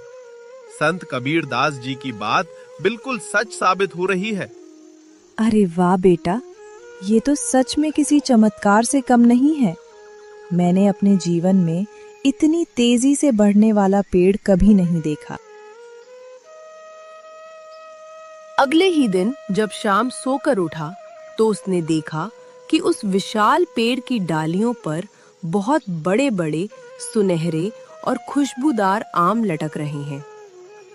संत कबीर दास जी की बात बिल्कुल सच साबित हो रही है। अरे वाह बेटा, ये तो सच में किसी चमत्कार से कम नहीं है। मैंने अपने जीवन में इतनी तेजी से बढ़ने वाला पेड़ कभी नहीं देखा। अगले ही दिन जब श्याम सोकर उठा तो उसने देखा कि उस विशाल पेड़ की डालियों पर बहुत बड़े बड़े सुनहरे और खुशबूदार आम लटक रहे हैं।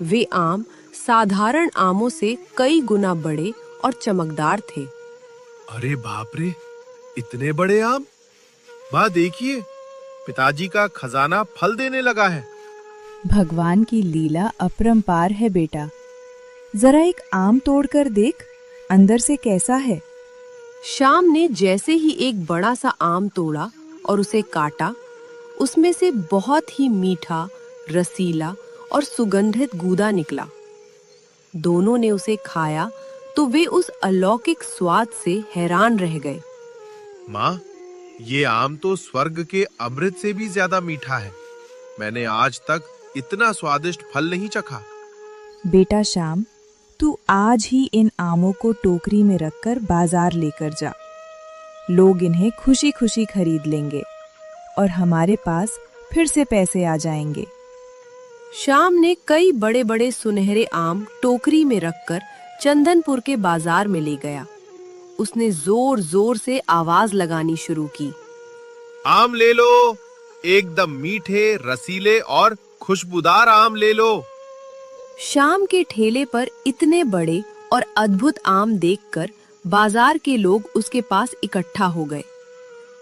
वे आम साधारण आमों से कई गुना बड़े और चमकदार थे। अरे बाप रे, इतने बड़े आम! माँ देखिए, पिताजी का खजाना फल देने लगा है। भगवान की लीला अपरंपार है बेटा। जरा एक आम तोड़कर देख, अंदर से कैसा है। श्याम ने जैसे ही एक बड़ा सा आम तोड़ा और उसे काटा, उसमें से बहुत ही मीठा, रसीला और सुगंधित गूदा निकला। दोनों ने उसे खाया तो वे उस अलौकिक स्वाद से हैरान रह गए। माँ, ये आम तो स्वर्ग के अमृत से भी ज्यादा मीठा है। मैंने आज तक इतना स्वादिष्ट फल नहीं चखा। बेटा श्याम, तू आज ही इन आमों को टोकरी में रखकर बाजार लेकर जा। लोग इन्हें खुशी खुशी खरीद लेंगे और हमारे पास फिर से पैसे आ जाएंगे। श्याम ने कई बड़े बड़े सुनहरे आम टोकरी में रखकर चंदनपुर के बाजार में ले गया। उसने जोर जोर से आवाज लगानी शुरू की। आम ले लो, एकदम मीठे, रसीले और खुशबूदार आम ले लो। श्याम के ठेले पर इतने बड़े और अद्भुत आम देखकर बाजार के लोग उसके पास इकट्ठा हो गए।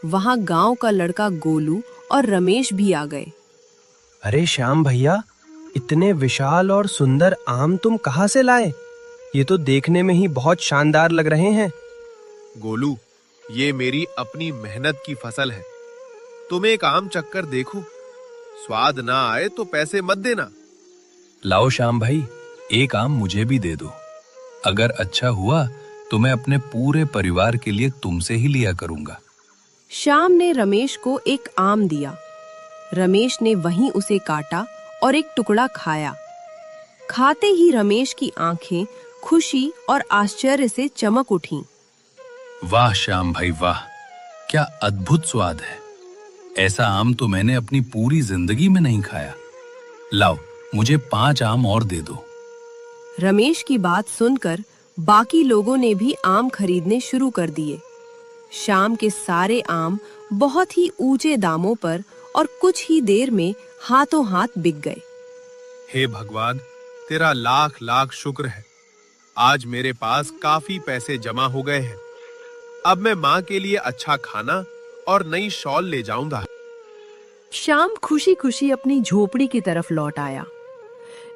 वहां गांव का लड़का गोलू और रमेश भी आ गए। अरे श्याम भैया, इतने विशाल और सुंदर आम तुम कहाँ से लाए? ये तो देखने में ही बहुत शानदार लग रहे हैं। गोलू, ये मेरी अपनी मेहनत की फसल है। तुम एक आम चक्कर देखो, स्वाद ना आए तो पैसे मत देना। लाओ श्याम भाई, एक आम मुझे भी दे दो। अगर अच्छा हुआ तो मैं अपने पूरे परिवार के लिए तुमसे ही लिया करूंगा। श्याम ने रमेश को एक आम दिया। रमेश ने वहीं उसे काटा और एक टुकड़ा खाया। खाते ही रमेश की आंखें खुशी और आश्चर्य से चमक उठीं। वाह श्याम भाई वाह, क्या अद्भुत स्वाद है। ऐसा आम तो मैंने अपनी पूरी जिंदगी में नहीं खाया। लाओ, मुझे 5 आम और दे दो। रमेश की बात सुनकर बाकी लोगों ने भी आम खरीदने शुरू कर दिए। श्याम के सारे आम बहुत ही ऊंचे दामों पर और कुछ ही देर में हाथों हाथ बिक गए। हे भगवान, तेरा लाख लाख शुक्र है। आज मेरे पास काफी पैसे जमा हो गए हैं। अब मैं माँ के लिए अच्छा खाना और नई शॉल ले जाऊंगा। श्याम खुशी खुशी अपनी झोपड़ी की तरफ लौट आया,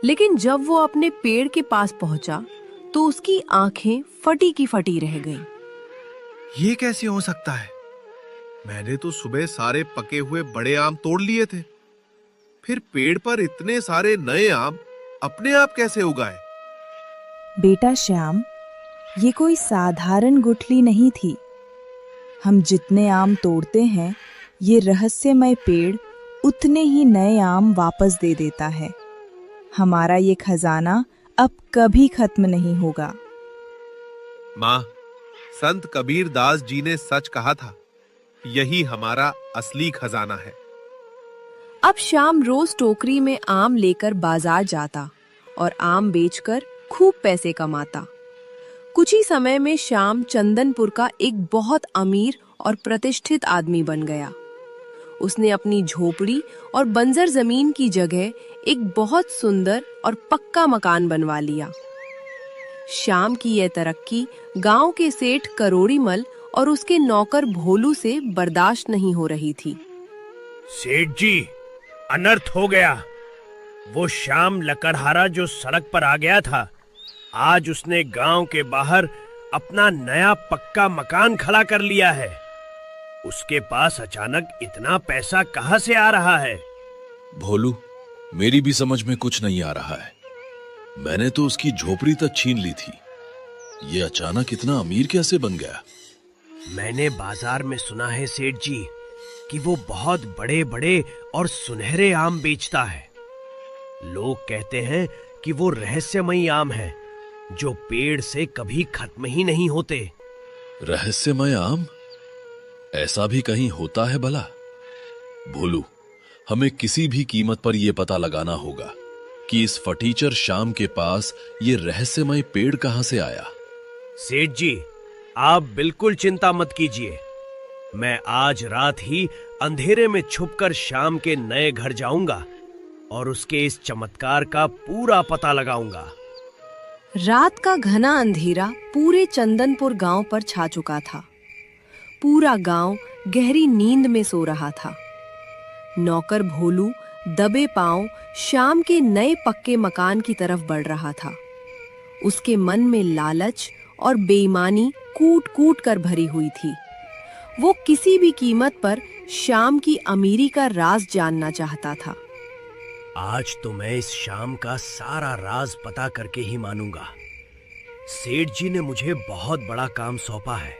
लेकिन जब वो अपने पेड़ के पास पहुंचा तो उसकी आंखें फटी की फटी रह गईं। ये कैसे हो सकता है? मैंने तो सुबह सारे पके हुए बड़े आम तोड़ लिए थे। फिर पेड़ पर इतने सारे नए आम अपने आप कैसे उगाए? बेटा श्याम, ये कोई साधारण गुठली नहीं थी। हम जितने आम तोड़ते हैं, ये रहस्यमय पेड़ उतने ही नए आम वापस दे देता है। हमारा ये खजाना अब कभी खत्म नहीं होगा। माँ, संत कबीर दास जी ने सच कहा था, यही हमारा असली खजाना है। अब श्याम रोज टोकरी में आम लेकर बाजार जाता और आम बेचकर खूब पैसे कमाता। कुछ ही समय में श्याम चंदनपुर का एक बहुत अमीर और प्रतिष्ठित आदमी बन गया। उसने अपनी झोपड़ी और बंजर जमीन की जगह एक बहुत सुंदर और पक्का मकान बनवा लिया। श्याम की यह तरक्की गांव के सेठ करोड़ीमल और उसके नौकर भोलू से बर्दाश्त नहीं हो रही थी। सेठ जी, अनर्थ हो गया। वो श्याम लकड़हारा जो सड़क पर आ गया था, आज उसने गांव के बाहर अपना नया पक्का मकान खड़ा कर लिया है। उसके पास अचानक इतना पैसा कहां से आ रहा है? भोलू, मेरी भी समझ में कुछ नहीं आ रहा है। मैंने तो उसकी झोपड़ी तक छीन ली थी। ये अचानक इतना अमीर कैसे बन गया? मैंने बाजार में सुना है सेठ जी कि वो बहुत बड़े बड़े और सुनहरे आम बेचता है। लोग कहते हैं कि वो रहस्यमयी आम है जो पेड़ से कभी खत्म ही नहीं होते। रहस्यमय आम? ऐसा भी कहीं होता है भला? भोलू, हमें किसी भी कीमत पर यह पता लगाना होगा कि इस फटीचर श्याम के पास ये रहस्यमय पेड़ कहां से आया। सेठ जी, आप बिल्कुल चिंता मत कीजिए। मैं आज रात ही अंधेरे में छुपकर श्याम के नए घर जाऊंगा और उसके इस चमत्कार का पूरा पता लगाऊंगा। रात का घना अंधेरा पूरे चंदनपुर गांव पर छा चुका था। पूरा गांव गहरी नींद में सो रहा था। नौकर भोलू दबे पांव श्याम के नए पक्के मकान की तरफ बढ़ रहा था। उसके मन में लालच और बेईमानी कूट कूट कर भरी हुई थी। वो किसी भी कीमत पर श्याम की अमीरी का राज जानना चाहता था। आज तो मैं इस श्याम का सारा राज पता करके ही मानूंगा। सेठ जी ने मुझे बहुत बड़ा काम सौंपा है।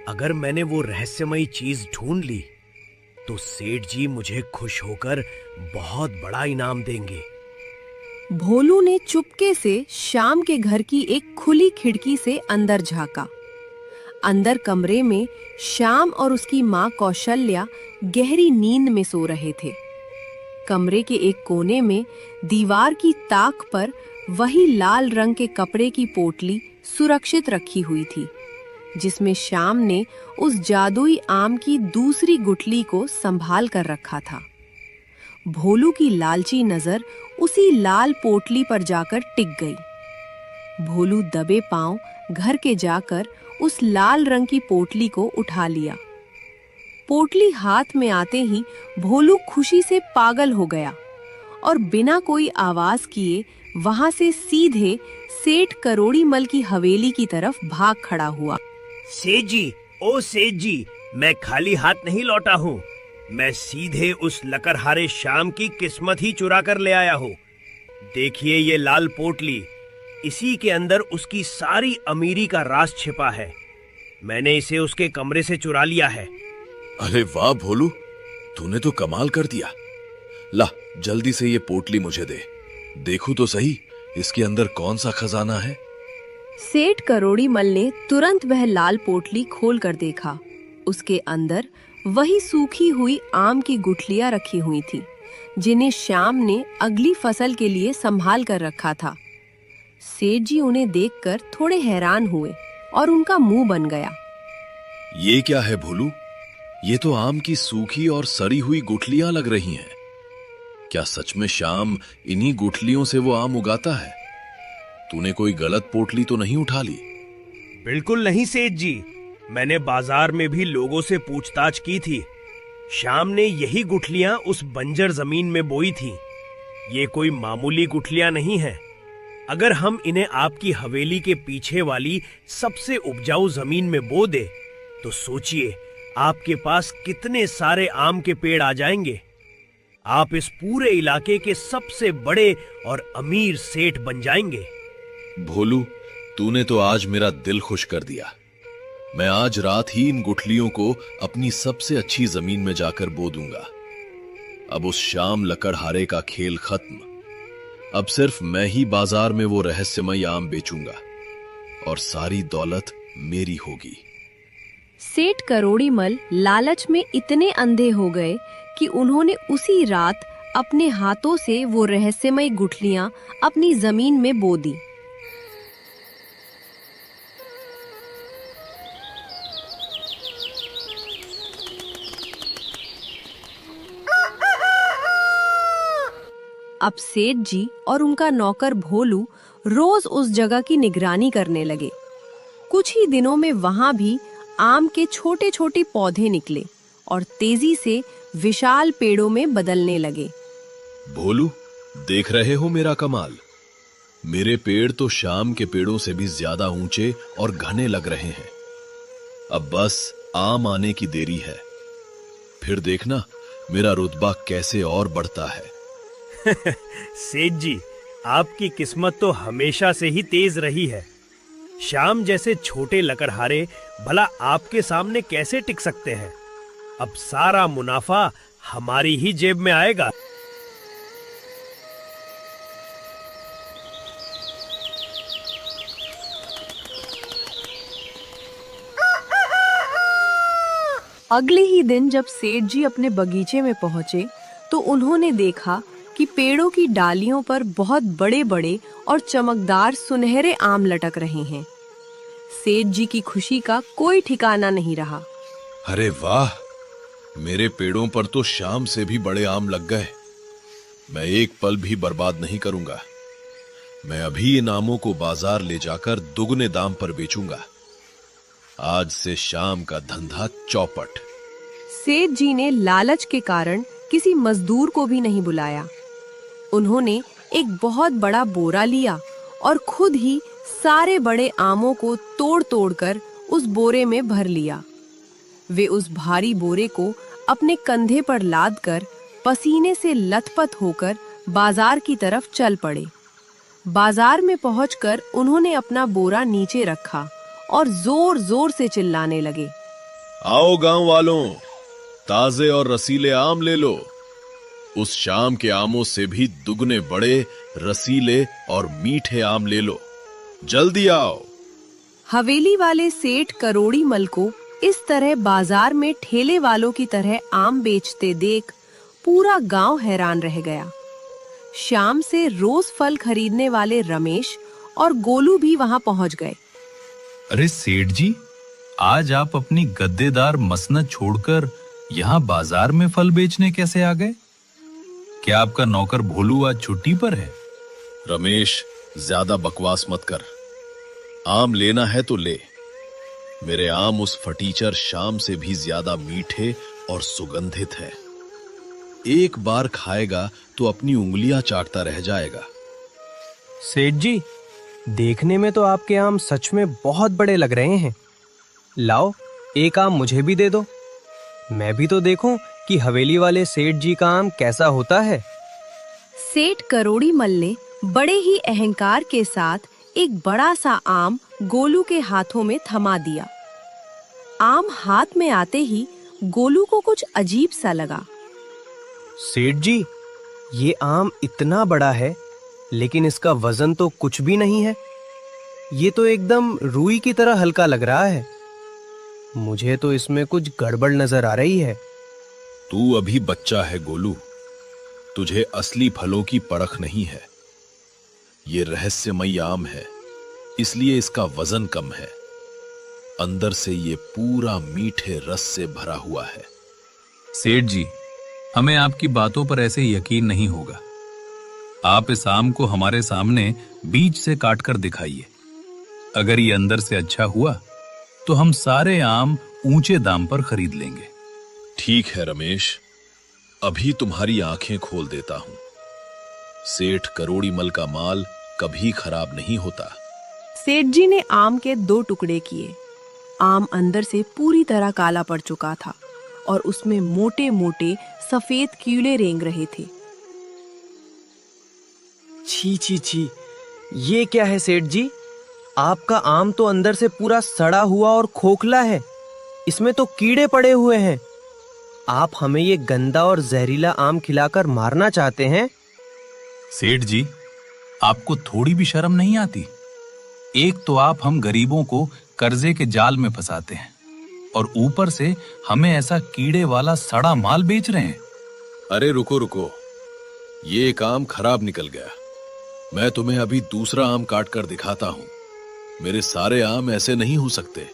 अगर मैंने वो रहस्यमयी चीज ढूंढ ली तो सेठ जी मुझे खुश होकर बहुत बड़ा इनाम देंगे। भोलू ने चुपके से श्याम के घर की एक खुली खिड़की से अंदर झांका। अंदर कमरे में श्याम और उसकी माँ कौशल्या गहरी नींद में सो रहे थे। कमरे के एक कोने में दीवार की ताक पर वही लाल रंग के कपड़े की पोटली सुरक्षित रखी हुई थी, जिसमें श्याम ने उस जादुई आम की दूसरी गुठली को संभाल कर रखा था। भोलू की लालची नजर उसी लाल पोटली पर जाकर टिक गई। भोलू दबे पांव घर के जाकर उस लाल रंग की पोटली को उठा लिया। पोटली हाथ में आते ही भोलू खुशी से पागल हो गया और बिना कोई आवाज किए वहां से सीधे सेठ करोड़ीमल की हवेली की तरफ भाग खड़ा हुआ। सेठ जी, ओ सेठ जी, मैं खाली हाथ नहीं लौटा हूँ। मैं सीधे उस लकड़हारे श्याम की किस्मत ही चुरा कर ले आया हूँ। देखिए ये लाल पोटली, इसी के अंदर उसकी सारी अमीरी का राज छिपा है। मैंने इसे उसके कमरे से चुरा लिया है। अरे वाह भोलू, तूने तो कमाल कर दिया। ला, जल्दी से ये पोटली मुझे दे। देखूं तो सही इसके अंदर कौन सा खजाना है। सेठ करोड़ीमल ने तुरंत वह लाल पोटली खोल कर देखा। उसके अंदर वही सूखी हुई आम की गुठलियां रखी हुई थी, जिन्हें श्याम ने अगली फसल के लिए संभाल कर रखा था। सेठ जी उन्हें देखकर थोड़े हैरान हुए और उनका मुंह बन गया। ये क्या है भोलू? ये तो आम की सूखी और सड़ी हुई गुठलियां लग रही हैं। क्या सच में श्याम इन्हीं गुठलियों से वो आम उगाता है? तूने कोई गलत पोटली तो नहीं उठा ली? बिल्कुल नहीं सेठ जी, मैंने बाजार में भी लोगों से पूछताछ की थी। श्याम ने यही गुठलियां उस बंजर जमीन में बोई थी। ये कोई मामूली गुठलियां नहीं हैं। अगर हम इन्हें आपकी हवेली के पीछे वाली सबसे उपजाऊ जमीन में बो दे तो सोचिए आपके पास कितने सारे आम के पेड़ आ जाएंगे। आप इस पूरे इलाके के सबसे बड़े और अमीर सेठ बन जाएंगे। भोलू, तूने तो आज मेरा दिल खुश कर दिया। मैं आज रात ही इन गुठलियों को अपनी सबसे अच्छी जमीन में जाकर बो दूंगा। अब उस श्याम लकड़हारे का खेल खत्म। अब सिर्फ मैं ही बाजार में वो रहस्यमय आम बेचूंगा और सारी दौलत मेरी होगी। सेठ करोड़ीमल लालच में इतने अंधे हो गए कि उन्होंने उसी रात अपने हाथों से वो रहस्यमय गुठलियां अपनी जमीन में बो दी। अब सेठ जी और उनका नौकर भोलू रोज उस जगह की निगरानी करने लगे। कुछ ही दिनों में वहां भी आम के छोटे छोटे पौधे निकले और तेजी से विशाल पेड़ों में बदलने लगे। भोलू, देख रहे हो मेरा कमाल? मेरे पेड़ तो शाम के पेड़ों से भी ज्यादा ऊंचे और घने लग रहे हैं। अब बस आम आने की देरी है। फिर देखना मेरा रुतबा कैसे और बढ़ता है। सेठ जी, आपकी किस्मत तो हमेशा से ही तेज रही है। श्याम जैसे छोटे लकड़हारे भला आपके सामने कैसे टिक सकते हैं? अब सारा मुनाफा हमारी ही जेब में आएगा। अगले ही दिन जब सेठ जी अपने बगीचे में पहुंचे तो उन्होंने देखा कि पेड़ों की डालियों पर बहुत बड़े बड़े और चमकदार सुनहरे आम लटक रहे हैं। सेठ जी की खुशी का कोई ठिकाना नहीं रहा। अरे वाह, मेरे पेड़ों पर तो शाम से भी बड़े आम लग गए। मैं एक पल भी बर्बाद नहीं करूंगा। मैं अभी इन आमों को बाजार ले जाकर दुगने दाम पर बेचूंगा। आज से शाम का धंधा चौपट। सेठ जी ने लालच के कारण किसी मजदूर को भी नहीं बुलाया। उन्होंने एक बहुत बड़ा बोरा लिया और खुद ही सारे बड़े आमों को तोड़ तोड़कर उस बोरे में भर लिया। वे उस भारी बोरे को अपने कंधे पर लादकर पसीने से लथपथ होकर बाजार की तरफ चल पड़े। बाजार में पहुंचकर उन्होंने अपना बोरा नीचे रखा और जोर जोर से चिल्लाने लगे, आओ गांव वालों, ताजे और रसीले आम ले लो। उस शाम के आमों से भी दुगने बड़े, रसीले और मीठे आम ले लो। जल्दी आओ। हवेली वाले सेठ करोड़ीमल को इस तरह बाजार में ठेले वालों की तरह आम बेचते देख पूरा गांव हैरान रह गया। शाम से रोज फल खरीदने वाले रमेश और गोलू भी वहां पहुंच गए। अरे सेठ जी, आज आप अपनी गद्देदार मसनद छोड़कर यहाँ बाजार में फल बेचने कैसे आ गए? क्या आपका नौकर भोलू आज छुट्टी पर है? रमेश, ज्यादा बकवास मत कर। आम लेना है तो ले। मेरे आम उस फटीचर शाम से भी ज्यादा मीठे और सुगंधित हैं। एक बार खाएगा तो अपनी उंगलियां चाटता रह जाएगा। सेठ जी, देखने में तो आपके आम सच में बहुत बड़े लग रहे हैं। लाओ, एक आम मुझे भी दे दो। मैं भी तो देखूं कि हवेली वाले सेठ जी का आम कैसा होता है। सेठ करोड़ीमल ने बड़े ही अहंकार के साथ एक बड़ा सा आम गोलू के हाथों में थमा दिया। आम हाथ में आते ही गोलू को कुछ अजीब सा लगा। सेठ जी, ये आम इतना बड़ा है लेकिन इसका वजन तो कुछ भी नहीं है। ये तो एकदम रुई की तरह हल्का लग रहा है। मुझे तो इसमें कुछ गड़बड़ नजर आ रही है। तू अभी बच्चा है गोलू, तुझे असली फलों की परख नहीं है। ये रहस्यमयी आम है, इसलिए इसका वजन कम है। अंदर से ये पूरा मीठे रस से भरा हुआ है। सेठ जी, हमें आपकी बातों पर ऐसे यकीन नहीं होगा। आप इस आम को हमारे सामने बीज से काटकर दिखाइए। अगर ये अंदर से अच्छा हुआ तो हम सारे आम ऊंचे दाम पर खरीद लेंगे। ठीक है रमेश, अभी तुम्हारी आंखें खोल देता हूं। सेठ करोड़ीमल का माल कभी खराब नहीं होता। सेठ जी ने आम के 2 टुकड़े किए। आम अंदर से पूरी तरह काला पड़ चुका था और उसमें मोटे मोटे सफेद कीड़े रेंग रहे थे। छी छी छी, ये क्या है सेठ जी? आपका आम तो अंदर से पूरा सड़ा हुआ और खोखला है। इसमें तो कीड़े पड़े हुए हैं। आप हमें ये गंदा और जहरीला आम खिलाकर मारना चाहते हैं? सेठ जी, आपको थोड़ी भी शर्म नहीं आती? एक तो आप हम गरीबों को कर्जे के जाल में फंसाते हैं और ऊपर से हमें ऐसा कीड़े वाला सड़ा माल बेच रहे हैं। अरे रुको रुको, ये एक आम खराब निकल गया। मैं तुम्हें अभी दूसरा आम काट कर दिखाता हूँ। मेरे सारे आम ऐसे नहीं हो सकते।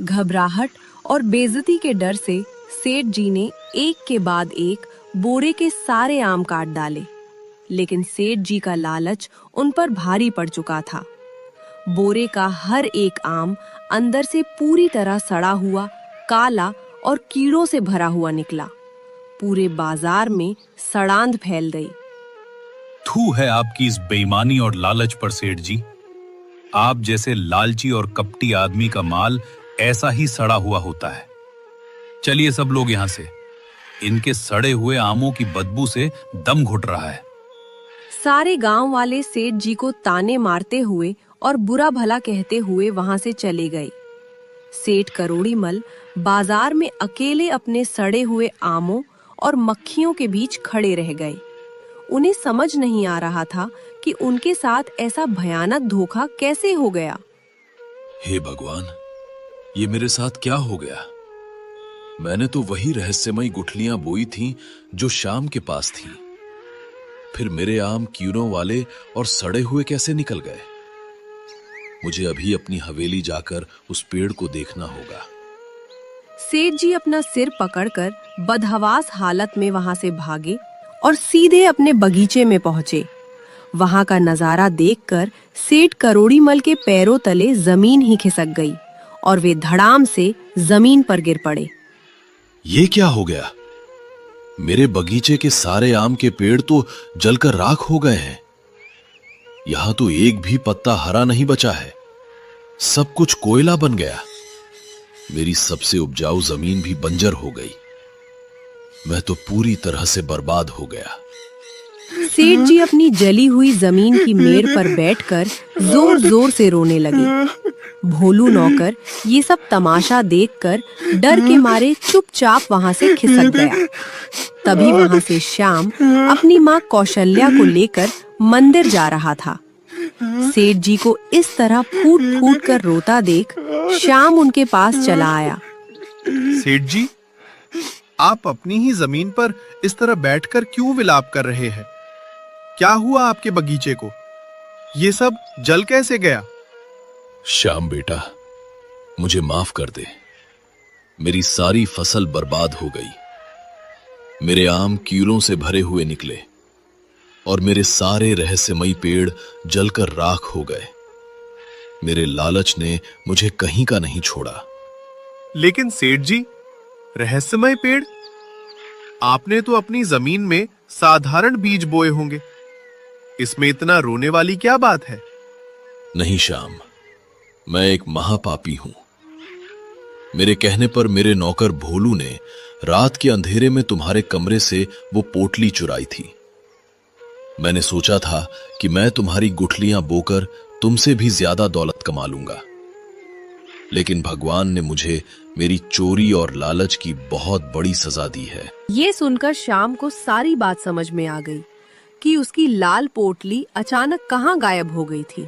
घबराहट और बेइज्जती के डर से सेठ जी ने एक के बाद एक बोरे के सारे आम काट डाले, लेकिन सेठ जी का लालच उन पर भारी पड़ चुका था। बोरे का हर एक आम अंदर से पूरी तरह सड़ा हुआ, काला और कीड़ों से भरा हुआ निकला। पूरे बाजार में सड़ांध फैल गई। थू है आपकी इस बेईमानी और लालच पर सेठ जी। आप जैसे लालची और कपटी आदमी का माल ऐसा ही सड़ा हुआ होता है। चलिए सब लोग यहां से। इनके सड़े हुए आमों की बदबू से दम घुट रहा है। सारे गांव वाले सेठ जी को ताने मारते हुए और बुरा भला कहते हुए वहां से चले गए। सेठ करोड़ीमल बाजार में अकेले अपने सड़े हुए आमों और मक्खियों के बीच खड़े रह गए। उन्हें समझ नहीं आ रहा था कि उनके साथ ऐसा भयानक धोखा कैसे हो गया। हे भगवान, ये मेरे साथ क्या हो गया? मैंने तो वही रहस्यमयी गुठलियां बोई थीं जो श्याम के पास थीं। फिर मेरे आम कीड़ों वाले और सड़े हुए कैसे निकल गए? मुझे अभी अपनी हवेली जाकर उस पेड़ को देखना होगा। सेठ जी अपना सिर पकड़कर बदहवास हालत में वहां से भागे और सीधे अपने बगीचे में पहुंचे। वहां का नजारा देखकर सेठ करोड़ीमल के पैरों तले जमीन ही खिसक गई और वे धड़ाम से जमीन पर गिर पड़े। ये क्या हो गया? मेरे बगीचे के सारे आम के पेड़ तो जलकर राख हो गए हैं। यहां तो एक भी पत्ता हरा नहीं बचा है। सब कुछ कोयला बन गया। मेरी सबसे उपजाऊ जमीन भी बंजर हो गई। मैं तो पूरी तरह से बर्बाद हो गया। सेठ जी अपनी जली हुई जमीन की मेड़ पर बैठकर जोर जोर से रोने लगे। भोलू नौकर ये सब तमाशा देखकर डर के मारे चुपचाप वहां से खिसक गया। तभी वहां से श्याम अपनी माँ कौशल्या को लेकर मंदिर जा रहा था। सेठ जी को इस तरह फूट फूट कर रोता देख श्याम उनके पास चला आया। सेठ जी, आप अपनी ही जमीन पर इस तरह बैठकर क्यों विलाप कर रहे हैं? क्या हुआ आपके बगीचे को? ये सब जल कैसे गया? श्याम बेटा, मुझे माफ कर दे। मेरी सारी फसल बर्बाद हो गई। मेरे आम कीड़ों से भरे हुए निकले और मेरे सारे रहस्यमयी पेड़ जलकर राख हो गए। मेरे लालच ने मुझे कहीं का नहीं छोड़ा। लेकिन सेठ जी, रहस्यमय पेड़? आपने तो अपनी जमीन में साधारण बीज बोए होंगे। इसमें इतना रोने वाली क्या बात है? नहीं श्याम, मैं एक महापापी हूं। मेरे कहने पर मेरे नौकर भोलू ने रात के अंधेरे में तुम्हारे कमरे से वो पोटली चुराई थी। मैंने सोचा था कि मैं तुम्हारी गुठलियां बोकर तुमसे भी ज्यादा दौलत कमा लूंगा, लेकिन भगवान ने मुझे मेरी चोरी और लालच की बहुत बड़ी सजा दी है। ये सुनकर श्याम को सारी बात समझ में आ गई कि उसकी लाल पोटली अचानक कहाँ गायब हो गई थी।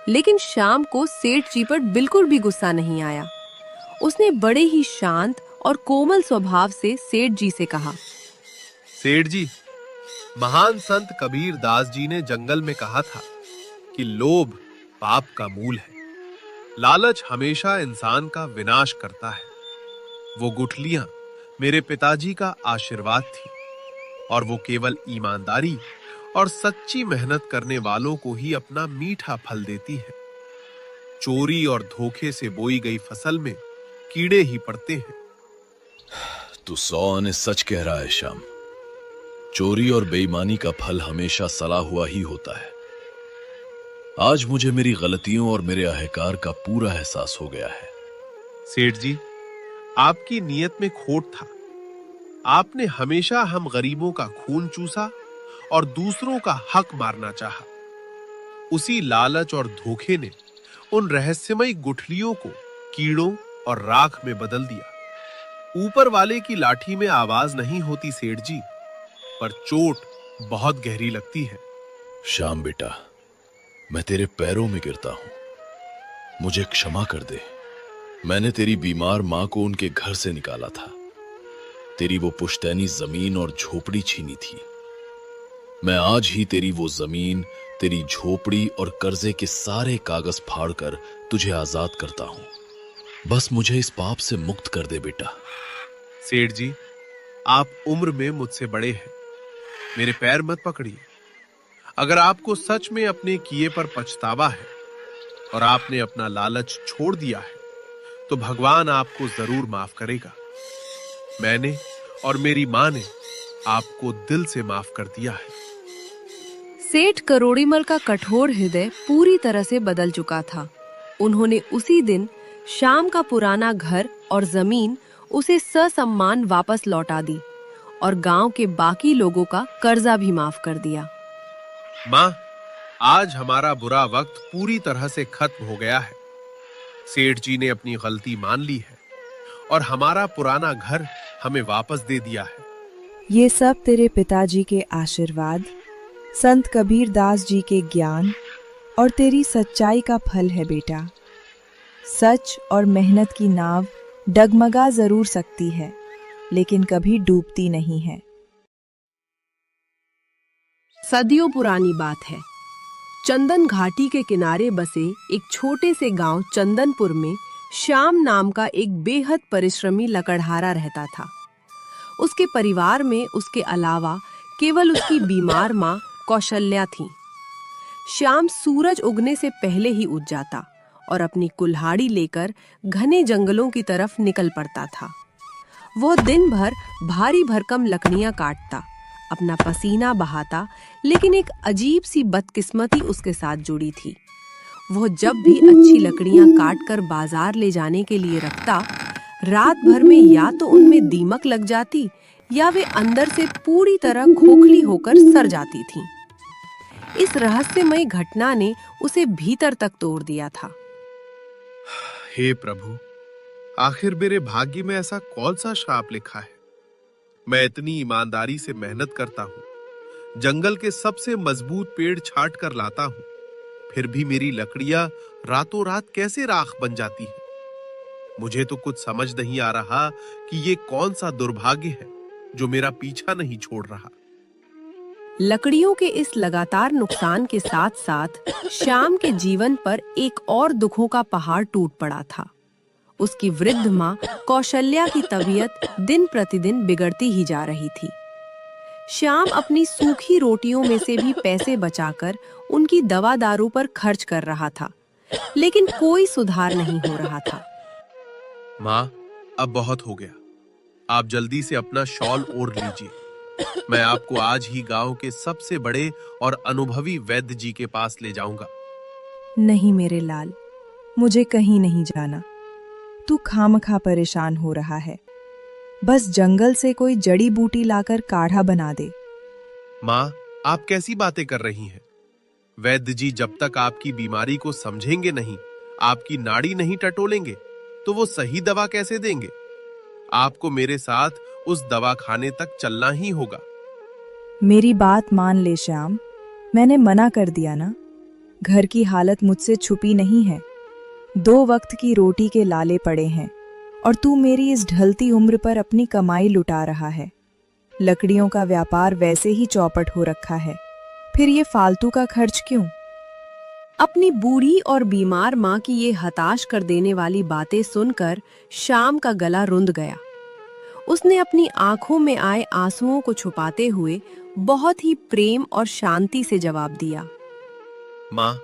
लेकिन श्याम को सेठ जी पर बिल्कुल भी गुस्सा नहीं आया। उसने बड़े ही शांत और कोमल स्वभाव से सेठ जी से कहा, सेठ जी, महान संत कबीर दास जी ने जंगल में कहा था कि लोभ पाप का मूल है। लालच हमेशा इंसान का विनाश करता है। वो गुठलियां मेरे पिताजी का आशीर्वाद थी और वो केवल ईमानदारी और सच्ची मेहनत करने वालों को ही अपना मीठा फल देती है। चोरी और धोखे से बोई गई फसल में कीड़े ही पड़ते हैं। तू 100 आने सच कह रहा है श्याम। चोरी और बेईमानी का फल हमेशा सड़ा हुआ ही होता है। आज मुझे मेरी गलतियों और मेरे अहंकार का पूरा एहसास हो गया है। सेठ जी, आपकी नीयत में खोट था। आपने हमेशा हम गरीबों का खून चूसा और दूसरों का हक मारना चाहा। उसी लालच और धोखे ने उन रहस्यमयी गुठलियों को कीड़ों और राख में बदल दिया। ऊपर वाले की लाठी में आवाज नहीं होती सेठ जी, पर चोट बहुत गहरी लगती है। श्याम बेटा, मैं तेरे पैरों में गिरता हूं, मुझे क्षमा कर दे। मैंने तेरी बीमार मां को उनके घर से निकाला था, तेरी वो पुश्तैनी जमीन और झोपड़ी छीनी थी। मैं आज ही तेरी वो जमीन, तेरी झोपड़ी और कर्जे के सारे कागज फाड़कर तुझे आजाद करता हूं। बस मुझे इस पाप से मुक्त कर दे बेटा। सेठ जी, आप उम्र में मुझसे बड़े हैं, मेरे पैर मत पकड़िए। अगर आपको सच में अपने किए पर पछतावा है और आपने अपना लालच छोड़ दिया है, तो भगवान आपको जरूर माफ करेगा। मैंने और मेरी मां ने आपको दिल से माफ कर दिया है। सेठ करोड़ीमल का कठोर हृदय पूरी तरह से बदल चुका था। उन्होंने उसी दिन श्याम का पुराना घर और जमीन उसे ससम्मान वापस लौटा दी और गांव के बाकी लोगों का कर्जा भी माफ कर दिया। मां, आज हमारा बुरा वक्त पूरी तरह से खत्म हो गया है। सेठ जी ने अपनी गलती मान ली है और हमारा पुराना घर हमें वापस दे दिया है। ये सब तेरे पिताजी के आशीर्वाद, संत कबीर दास जी के ज्ञान और तेरी सच्चाई का फल है बेटा। सच और मेहनत की नाव डगमगा जरूर सकती है, लेकिन कभी डूबती नहीं है। सदियों पुरानी बात है। चंदन घाटी के किनारे बसे एक छोटे से गांव चंदनपुर में श्याम नाम का एक बेहद परिश्रमी लकड़हारा रहता था। उसके परिवार में उसके अलावा केवल उसकी बीमार मां कौशल्या थी। श्याम सूरज उगने से पहले ही उठ जाता और अपनी कुल्हाड़ी लेकर घने जंगलों की तरफ निकल पड़ता था। वह दिन भर भारी भरकम लकड़ियां काटता, अपना पसीना बहाता, लेकिन एक अजीब सी बदकिस्मती उसके साथ जुड़ी थी। वह जब भी अच्छी लकड़ियां काटकर बाजार ले जाने के लिए रखता, रात भर में या तो उनमें दीमक लग जाती या वे अंदर से पूरी तरह खोखली होकर सड़ जाती थीं। इस रहस्यमय घटना ने उसे भीतर तक तोड़ दिया था। हे प्रभु, आखिर मेरे भाग्य में ऐसा कौन सा श्राप लिखा है? मैं इतनी ईमानदारी से मेहनत करता हूँ, जंगल के सबसे मजबूत पेड़ छाट कर लाता हूँ, फिर भी मेरी लकड़ियां रातों रात कैसे राख बन जाती हैं? मुझे तो कुछ समझ नहीं आ रहा कि ये कौन सा दुर्भाग्य है जो मेरा पीछा नहीं छोड़ रहा। लकड़ियों के इस लगातार नुकसान के साथ साथ श्याम के जीवन पर एक और दुखों का पहाड़ टूट पड़ा था। उसकी वृद्ध मां कौशल्या की तबीयत दिन प्रतिदिन बिगड़ती ही जा रही थी। श्याम अपनी सूखी रोटियों में से भी पैसे बचाकर उनकी दवा दारू पर खर्च कर रहा था, लेकिन कोई सुधार नहीं हो रहा था। मां, अब बहुत हो गया, आप जल्दी से अपना शॉल ओढ़ लीजिए। मैं आपको आज ही गांव के सबसे बड़े और अनुभवी वैद्य जी के पास ले जाऊंगा। नहीं मेरे लाल, मुझे कहीं नहीं जाना। तू खामखा परेशान हो रहा है। बस जंगल से कोई जड़ी बूटी लाकर काढ़ा बना दे। माँ, आप कैसी बातें कर रही हैं? वैद्य जी जब तक आपकी बीमारी को समझेंगे नहीं, आपकी नाड़ी नहीं टटोलेंगे, तो वो सही दवा कैसे देंगे? आपको मेरे साथ उस दवाखाने तक चलना ही होगा। मेरी बात मान ले श्याम, मैंने मना कर दिया ना। घर की हालत मुझसे छुपी नहीं है। 2 वक्त की रोटी के लाले पड़े हैं और तू मेरी इस ढलती उम्र पर अपनी कमाई लुटा रहा है। लकड़ियों का व्यापार वैसे ही चौपट हो रखा है, फिर ये फालतू का खर्च क्यों? अपनी बूढ़ी और बीमार मां की ये हताश कर देने वाली बातें सुनकर श्याम का गला रुंध गया। उसने अपनी आंखों में आए आंसुओं को छुपाते हुए बहुत ही प्रेम और शांति से जवाब दिया। माँ,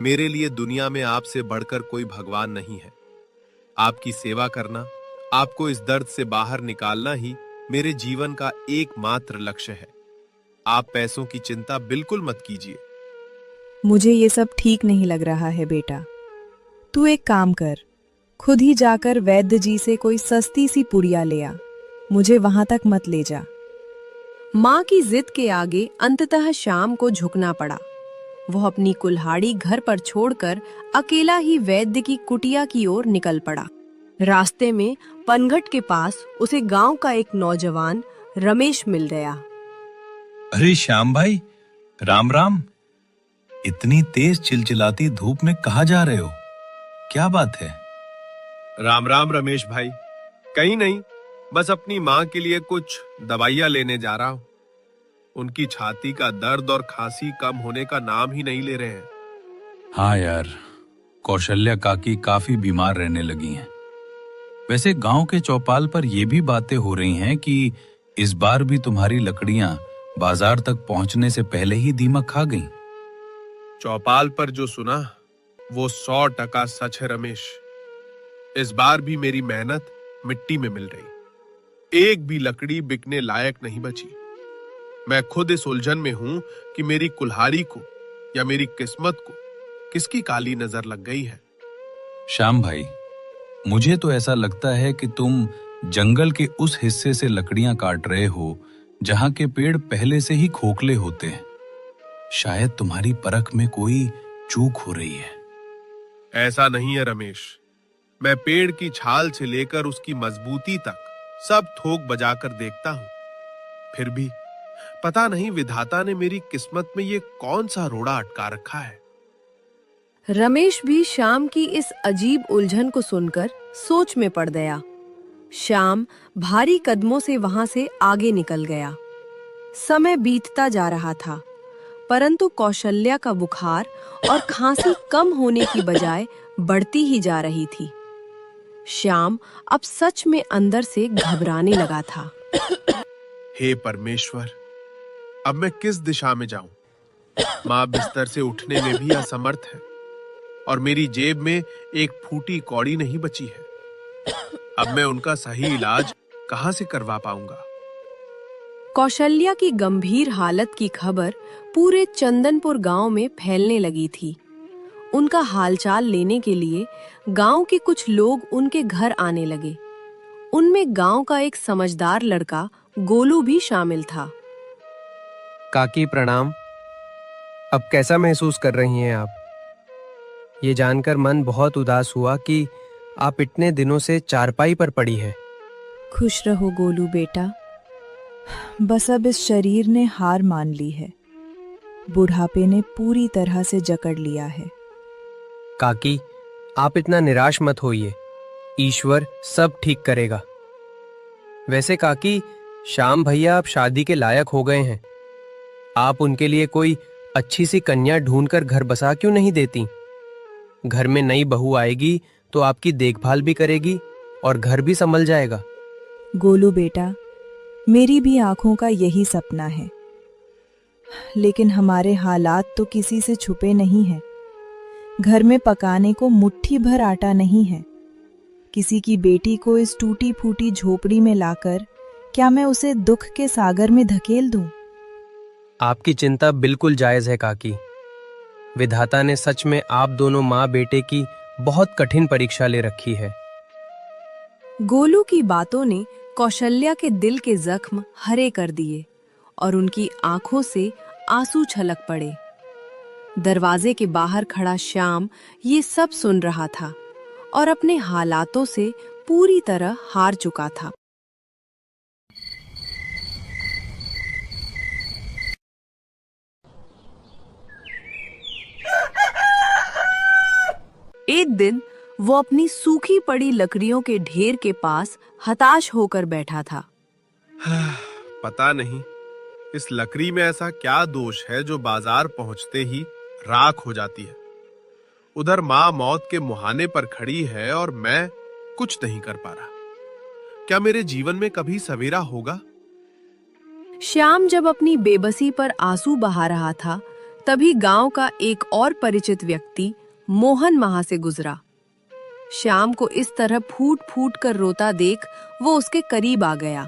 मेरे लिए दुनिया में आपसे बढ़कर कोई भगवान नहीं है। आपकी सेवा करना, आपको इस दर्द से बाहर निकालना ही मेरे जीवन का एकमात्र लक्ष्य है। आप पैसों की चिंता बिल्कुल मत कीजिए। मुझे ये सब ठीक नहीं लग रहा है बेटा। तू एक काम कर, खुद ही जाकर वैद्य जी से कोई सस्ती सी पुड़िया ले आ। मुझे वहां तक मत ले जा। मां की जिद के आगे अंततः श्याम को झुकना पड़ा। वो अपनी कुल्हाड़ी घर पर छोड़कर अकेला ही वैद्य की कुटिया की ओर निकल पड़ा। रास्ते में पनघट के पास उसे गांव का एक नौजवान रमेश मिल गया। अरे श्याम भाई, राम राम। इतनी तेज चिलचिलाती धूप में कहाँ जा रहे हो? क्या बात है? राम राम रमेश भाई। कहीं नहीं, बस अपनी माँ के लिए कुछ दवाइयाँ लेने जा रहा हूँ। उनकी छाती का दर्द और खांसी कम होने का नाम ही नहीं ले रहे हैं। हाँ यार, कौशल्या काकी काफी बीमार रहने लगी हैं। वैसे गांव के चौपाल पर ये भी बातें हो रही हैं कि इस बार भी तुम्हारी लकड़ियां बाजार तक पहुंचने से पहले ही दीमक खा गईं। चौपाल पर जो सुना वो 100% सच है रमेश। इस बार भी मेरी मेहनत मिट्टी में मिल रही। एक भी लकड़ी बिकने लायक नहीं बची। मैं खुद इस उलझन में हूं कि मेरी कुल्हाड़ी को या मेरी किस्मत को किसकी काली नजर लग गई है। श्याम भाई, मुझे तो ऐसा लगता है कि तुम जंगल के उस हिस्से से लकड़ियां काट रहे हो जहां के पेड़ पहले से ही खोखले होते हैं। शायद तुम्हारी परख में कोई चूक हो रही है। ऐसा नहीं है रमेश। मैं पेड़ की छाल से लेकर उसकी मजबूती तक सब थोक बजाकर देखता हूं। फिर भी पता नहीं विधाता ने मेरी किस्मत में ये कौन सा रोड़ा अटका रखा है। रमेश भी श्याम की इस अजीब उलझन को सुनकर सोच में पड़ गया। श्याम भारी कदमों से वहां से आगे निकल गया। समय बीतता जा रहा था, परंतु कौशल्या का बुखार और खांसी कम होने की बजाय बढ़ती ही जा रही थी। श्याम अब सच में अंदर से घबराने लगा था। हे परमेश्वर, अब मैं किस दिशा में जाऊं? मां बिस्तर से उठने में भी असमर्थ है और मेरी जेब में एक फूटी कौड़ी नहीं बची है। अब मैं उनका सही इलाज कहां से करवा पाऊंगा? कौशल्या की गंभीर हालत की खबर पूरे चंदनपुर गांव में फैलने लगी थी। उनका हालचाल लेने के लिए गांव के कुछ लोग उनके घर आने लगे। उनमें गांव का एक समझदार लड़का गोलू भी शामिल था। काकी प्रणाम। अब कैसा महसूस कर रही हैं आप? ये जानकर मन बहुत उदास हुआ कि आप इतने दिनों से चारपाई पर पड़ी हैं। खुश रहो गोलू बेटा, बस अब इस शरीर ने हार मान ली है। बुढ़ापे ने पूरी तरह से जकड़ लिया है। काकी, आप इतना निराश मत होइए। ईश्वर सब ठीक करेगा। वैसे काकी, श्याम भैया अब शादी के लायक हो गए हैं। आप उनके लिए कोई अच्छी सी कन्या ढूंढकर घर बसा क्यों नहीं देती? घर में नई बहू आएगी तो आपकी देखभाल भी करेगी और घर भी संभल जाएगा। गोलू बेटा, मेरी भी आंखों का यही सपना है, लेकिन हमारे हालात तो किसी से छुपे नहीं हैं। घर में पकाने को मुट्ठी भर आटा नहीं है। किसी की बेटी को इस टूटी फूटी झोपड़ी में लाकर क्या मैं उसे दुख के सागर में धकेल दूं? आपकी चिंता बिल्कुल जायज है काकी। विधाता ने सच में आप दोनों माँ बेटे की बहुत कठिन परीक्षा ले रखी है। गोलू की बातों ने कौशल्या के दिल के जख्म हरे कर दिए और उनकी आंखों से आंसू छलक पड़े। दरवाजे के बाहर खड़ा श्याम ये सब सुन रहा था और अपने हालातों से पूरी तरह हार चुका था। एक दिन वो अपनी सूखी पड़ी लकड़ियों के ढेर के पास हताश होकर बैठा था। पता नहीं इस लकड़ी में ऐसा क्या दोष है जो बाजार पहुंचते ही राख हो जाती है। उधर माँ मौत के मुहाने पर खड़ी है और मैं कुछ नहीं कर पा रहा। क्या मेरे जीवन में कभी सवेरा होगा? श्याम जब अपनी बेबसी पर आंसू बहा रहा था, तभी गांव का एक और परिचित व्यक्ति मोहन वहां से गुजरा। श्याम को इस तरह फूट फूट कर रोता देख वो उसके करीब आ गया।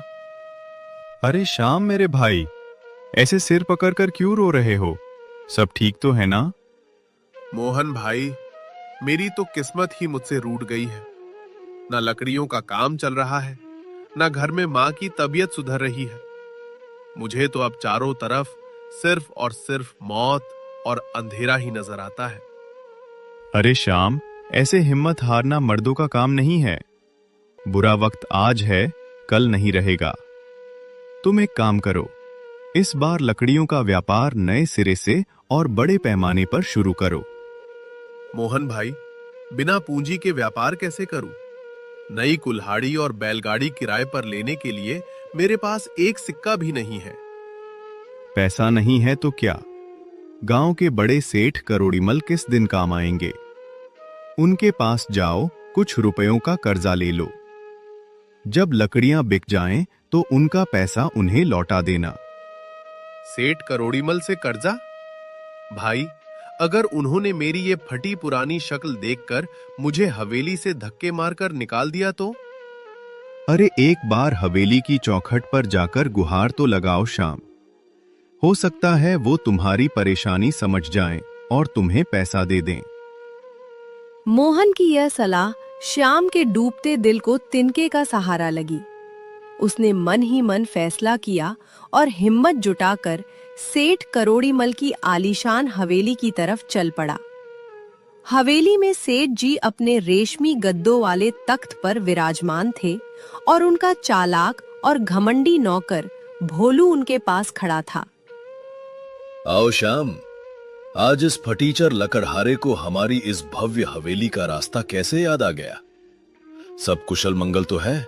अरे श्याम मेरे भाई, ऐसे सिर पकड़कर क्यों रो रहे हो? सब ठीक तो है ना? मोहन भाई, मेरी तो किस्मत ही मुझसे रूठ गई है। ना लकड़ियों का काम चल रहा है, ना घर में माँ की तबीयत सुधर रही है। मुझे तो अब चारों तरफ सिर्फ और सिर्फ मौत और अंधेरा ही नजर आता है। अरे श्याम, ऐसे हिम्मत हारना मर्दों का काम नहीं है। बुरा वक्त आज है, कल नहीं रहेगा। तुम एक काम करो, इस बार लकड़ियों का व्यापार नए सिरे से और बड़े पैमाने पर शुरू करो। मोहन भाई, बिना पूंजी के व्यापार कैसे करूं? नई कुल्हाड़ी और बैलगाड़ी किराए पर लेने के लिए मेरे पास एक सिक्का भी नहीं है। पैसा नहीं है तो क्या, गांव के बड़े सेठ करोड़ीमल किस दिन काम आएंगे। उनके पास जाओ, कुछ रुपयों का कर्जा ले लो। जब लकड़ियां बिक जाएं तो उनका पैसा उन्हें लौटा देना। सेठ करोड़ीमल से कर्जा? भाई, अगर उन्होंने मेरी ये फटी पुरानी शक्ल देखकर मुझे हवेली से धक्के मारकर निकाल दिया तो? अरे एक बार हवेली की चौखट पर जाकर गुहार तो लगाओ श्याम। हो सकता है वो तुम्हारी परेशानी समझ जाएं और तुम्हें पैसा दे दें। मोहन की यह सलाह श्याम के डूबते दिल को तिनके का सहारा लगी। उसने मन ही मन फैसला किया और हिम्मत जुटाकर सेठ करोड़ीमल की आलीशान हवेली की तरफ चल पड़ा। हवेली में सेठ जी अपने रेशमी गद्दों वाले तख्त पर विराजमान थे और उनका चालाक और घमंडी नौकर भोलू उनके पास खड़ा था। आओ श्याम, आज इस फटीचर लकड़हारे को हमारी इस भव्य हवेली का रास्ता कैसे याद आ गया? सब कुशल मंगल तो है?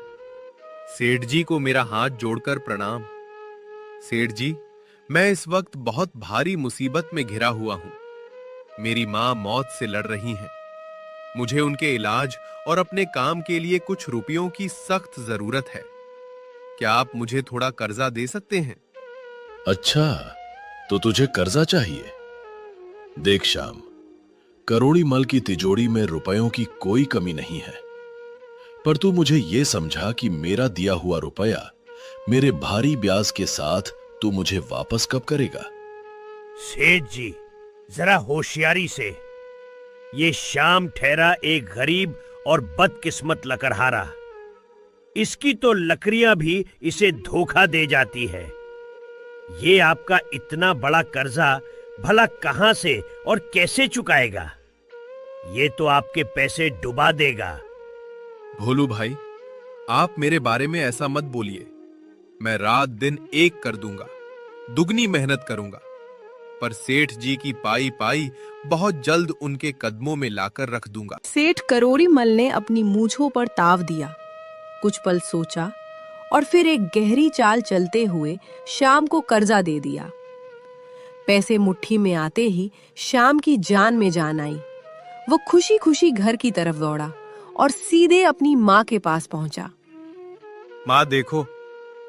सेठ जी को मेरा हाथ जोड़कर प्रणाम। सेठ जी, मैं इस वक्त बहुत भारी मुसीबत में घिरा हुआ हूं। मेरी मां मौत से लड़ रही हैं। मुझे उनके इलाज और अपने काम के लिए कुछ रुपयों की सख्त जरूरत है। क्या आप मुझे थोड़ा कर्जा दे सकते हैं? अच्छा, तो तुझे कर्जा चाहिए? देख श्याम, करोड़ीमल की तिजोरी में रुपयों की कोई कमी नहीं है, पर तू मुझे यह समझा कि मेरा दिया हुआ रुपया मेरे भारी ब्याज के साथ तू मुझे वापस कब करेगा? सेठ जी, जरा होशियारी से। ये श्याम ठहरा एक गरीब और बदकिस्मत लकड़हारा। इसकी तो लकड़ियां भी इसे धोखा दे जाती है। ये आपका इतना बड़ा कर्जा भला कहां से और कैसे चुकाएगा? ये तो आपके पैसे डुबा देगा। भोलू भाई, आप मेरे बारे में ऐसा मत बोलिए। मैं रात दिन एक कर दूंगा, दुगनी मेहनत करूंगा, पर सेठ जी की पाई पाई बहुत जल्द उनके कदमों में लाकर रख दूंगा। सेठ करोड़ीमल ने अपनी मूंछों पर ताव दिया, कुछ पल सोचा और फिर एक गहरी चाल चलते हुए श्याम को कर्जा दे दिया। पैसे मुट्ठी में आते ही श्याम की जान में जान आई। वो खुशी खुशी घर की तरफ दौड़ा और सीधे अपनी माँ के पास पहुंचा। माँ देखो,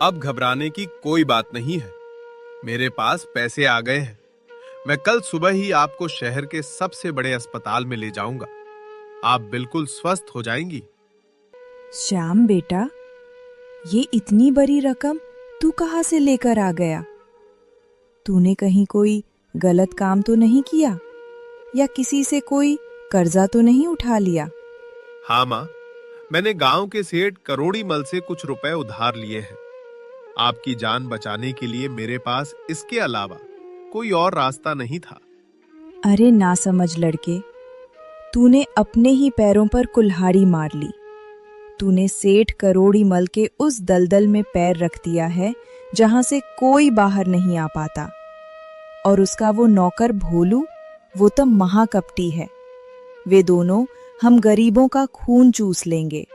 अब घबराने की कोई बात नहीं है। मेरे पास पैसे आ गए हैं। मैं कल सुबह ही आपको शहर के सबसे बड़े अस्पताल में ले जाऊंगा। आप बिल्कुल स्वस्थ हो जाएंगी। श्याम बेटा, ये इतनी बड़ी रकम तू कहाँ से लेकर आ गया? तूने कहीं कोई गलत काम तो नहीं किया या किसी से कोई कर्जा तो नहीं उठा लिया? हाँ माँ, मैंने गांव के सेठ करोड़ीमल से कुछ रुपए उधार लिए हैं। आपकी जान बचाने के लिए मेरे पास इसके अलावा कोई और रास्ता नहीं था। अरे ना समझ लड़के, तूने अपने ही पैरों पर कुल्हाड़ी मार ली। तूने सेठ करोड़ीमल के उस दलदल में पैर रख दिया है जहां से कोई बाहर नहीं आ पाता। और उसका वो नौकर भोलू, वो तो महाकपटी है। वे दोनों हम गरीबों का खून चूस लेंगे।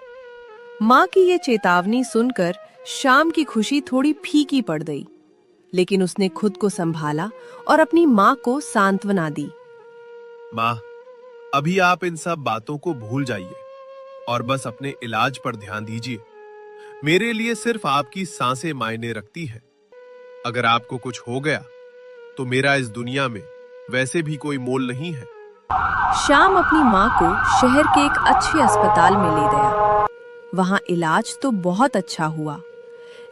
माँ की ये चेतावनी सुनकर श्याम की खुशी थोड़ी फीकी पड़ गई, लेकिन उसने खुद को संभाला और अपनी माँ को सांत्वना दी। माँ, अभी आप इन सब बातों को भूल जाइए और बस अपने इलाज पर ध्यान दीजिए। मेरे लिए सिर्फ आपकी सांसें मायने रखती हैं। अगर आपको कुछ हो गया तो मेरा इस दुनिया में वैसे भी कोई मोल नहीं है। श्याम अपनी माँ को शहर के एक अच्छे अस्पताल में ले गया। वहाँ इलाज तो बहुत अच्छा हुआ,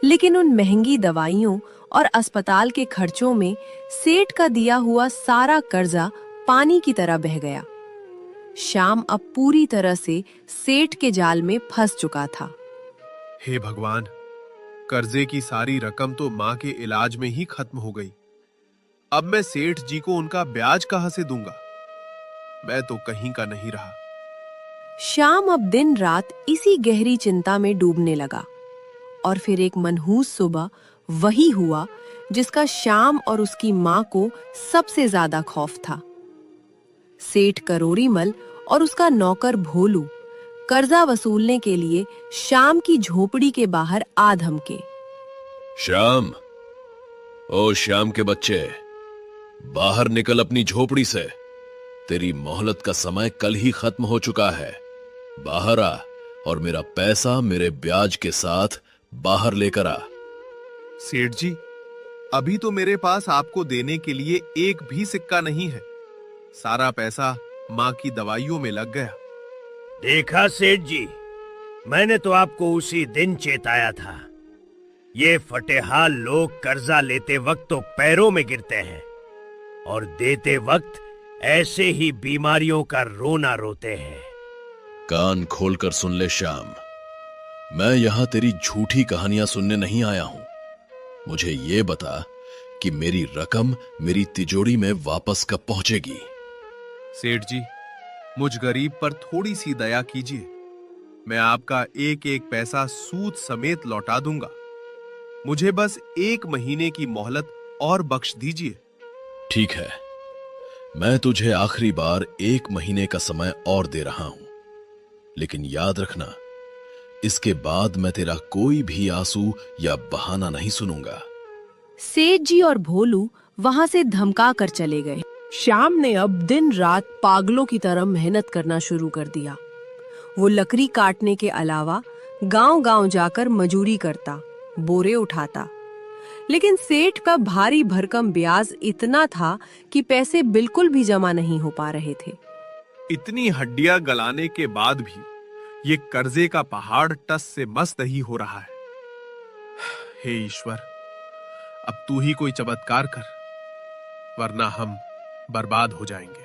लेकिन उन महंगी दवाइयों और अस्पताल के खर्चों में सेठ का दिया हुआ सारा कर्जा पानी की तरह बह गया। श्याम अब पूरी तरह से सेठ के जाल में फंस चुका था। हे भगवान, कर्जे की सारी रकम तो माँ के इलाज में ही खत्म हो गई। अब मैं सेठ जी को उनका ब्याज कहां से दूंगा? मैं तो कहीं का नहीं रहा। श्याम अब दिन रात इसी गहरी चिंता में डूबने लगा और फिर एक मनहूस सुबह वही हुआ जिसका श्याम और उसकी मां को सबसे ज्यादा खौफ था। सेठ करोड़ीमल और उसका नौकर भोलू कर्जा वसूलने के लिए श्याम की झोपड़ी के बाहर आ धमके। श्याम, ओ श्याम के बच्चे, बाहर निकल अपनी झोपड़ी से। तेरी मोहलत का समय कल ही खत्म हो चुका है। बाहर आ और मेरा पैसा मेरे ब्याज के साथ बाहर लेकर आ। सेठ जी, अभी तो मेरे पास आपको देने के लिए एक भी सिक्का नहीं है। सारा पैसा मां की दवाइयों में लग गया। देखा सेठ जी, मैंने तो आपको उसी दिन चेताया था। ये फटेहाल लोग कर्जा लेते वक्त तो पैरों में गिरते हैं और देते वक्त ऐसे ही बीमारियों का रोना रोते हैं। कान खोलकर सुन ले श्याम, मैं यहां तेरी झूठी कहानियां सुनने नहीं आया हूं। मुझे ये बता कि मेरी रकम मेरी तिजोरी में वापस कब पहुंचेगी? सेठ जी, मुझ गरीब पर थोड़ी सी दया कीजिए। मैं आपका एक एक पैसा सूद समेत लौटा दूंगा। मुझे बस 1 महीने की मोहलत और बख्श दीजिए। ठीक है, मैं तुझे आखिरी बार 1 महीने का समय और दे रहा हूं, लेकिन याद रखना, इसके बाद मैं तेरा कोई भी आंसू या बहाना नहीं सुनूंगा। सेठ जी और भोलू वहां से धमका कर चले गए। श्याम ने अब दिन रात पागलों की तरह मेहनत करना शुरू कर दिया। वो लकड़ी काटने के अलावा गांव-गांव जाकर मजूरी करता, बोरे उठाता, लेकिन सेठ का भारी भरकम ब्याज इतना था कि पैसे बिल्कुल भी जमा नहीं हो पा रहे थे। इतनी हड्डियां गलाने के बाद भी ये कर्जे का पहाड़ टस से मस नहीं हो रहा है। हे ईश्वर, अब तू ही कोई चमत्कार कर, वरना हम बर्बाद हो जाएंगे।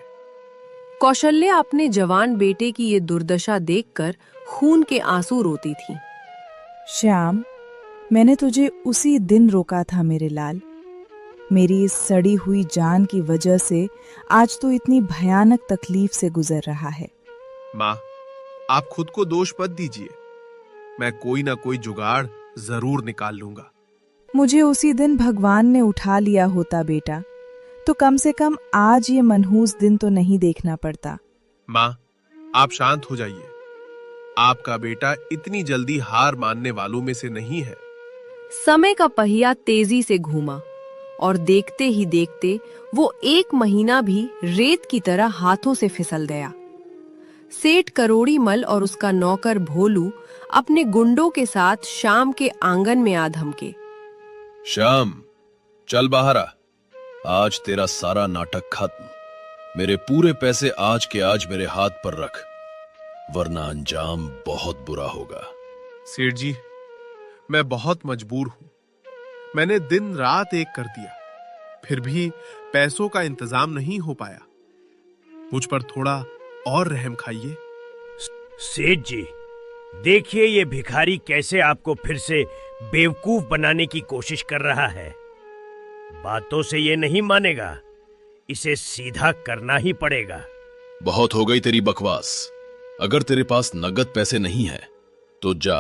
कौशल्या अपने जवान बेटे की ये दुर्दशा देखकर खून के आंसू रोती थी। श्याम, मैंने तुझे उसी दिन रोका था मेरे लाल। मेरी इस सड़ी हुई जान की वजह से आज तो इतनी भयानक तकलीफ से गुजर रहा है। माँ, आप खुद को दोष मत दीजिए। मैं कोई ना कोई जुगाड़ जरूर निकाल लूंगा। मुझे उसी दिन भगवान ने उठा लिया होता बेटा, तो कम से कम आज ये मनहूस दिन तो नहीं देखना पड़ता। माँ, आप शांत हो जाइए। आपका बेटा इतनी जल्दी हार मानने वालों में से नहीं है। समय का पहिया तेजी से घूमा और देखते ही देखते वो 1 महीना भी रेत की तरह हाथों से फिसल गया। सेठ करोड़ीमल और उसका नौकर भोलू अपने गुंडों के साथ श्याम के आंगन में आ धमके। श्याम, चल बाहर आ। आज तेरा सारा नाटक खत्म। मेरे पूरे पैसे आज के आज मेरे हाथ पर रख, वरना अंजाम बहुत बुरा होगा। सेठ जी, मैं बहुत मजबूर हूं। मैंने दिन रात एक कर दिया, फिर भी पैसों का इंतजाम नहीं हो पाया। मुझ पर थोड़ा और रहम खाइए। सेठ जी, देखिए ये भिखारी कैसे आपको फिर से बेवकूफ बनाने की कोशिश कर रहा है। बातों से ये नहीं मानेगा, इसे सीधा करना ही पड़ेगा। बहुत हो गई तेरी बकवास। अगर तेरे पास नगद पैसे नहीं है तो जा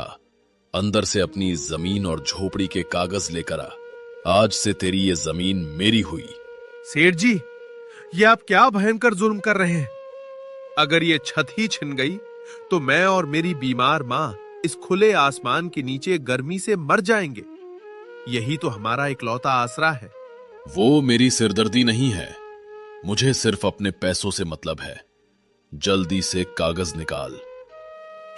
अंदर से अपनी जमीन और झोपड़ी के कागज लेकर आ। आज से तेरी ये जमीन मेरी हुई। सेठ जी, ये आप क्या भयंकर जुल्म कर रहे हैं? अगर ये छत ही छिन गई तो मैं और मेरी बीमार माँ इस खुले आसमान के नीचे गर्मी से मर जाएंगे। यही तो हमारा इकलौता आसरा है। वो मेरी सिरदर्दी नहीं है, मुझे सिर्फ अपने पैसों से मतलब है। जल्दी से कागज निकाल।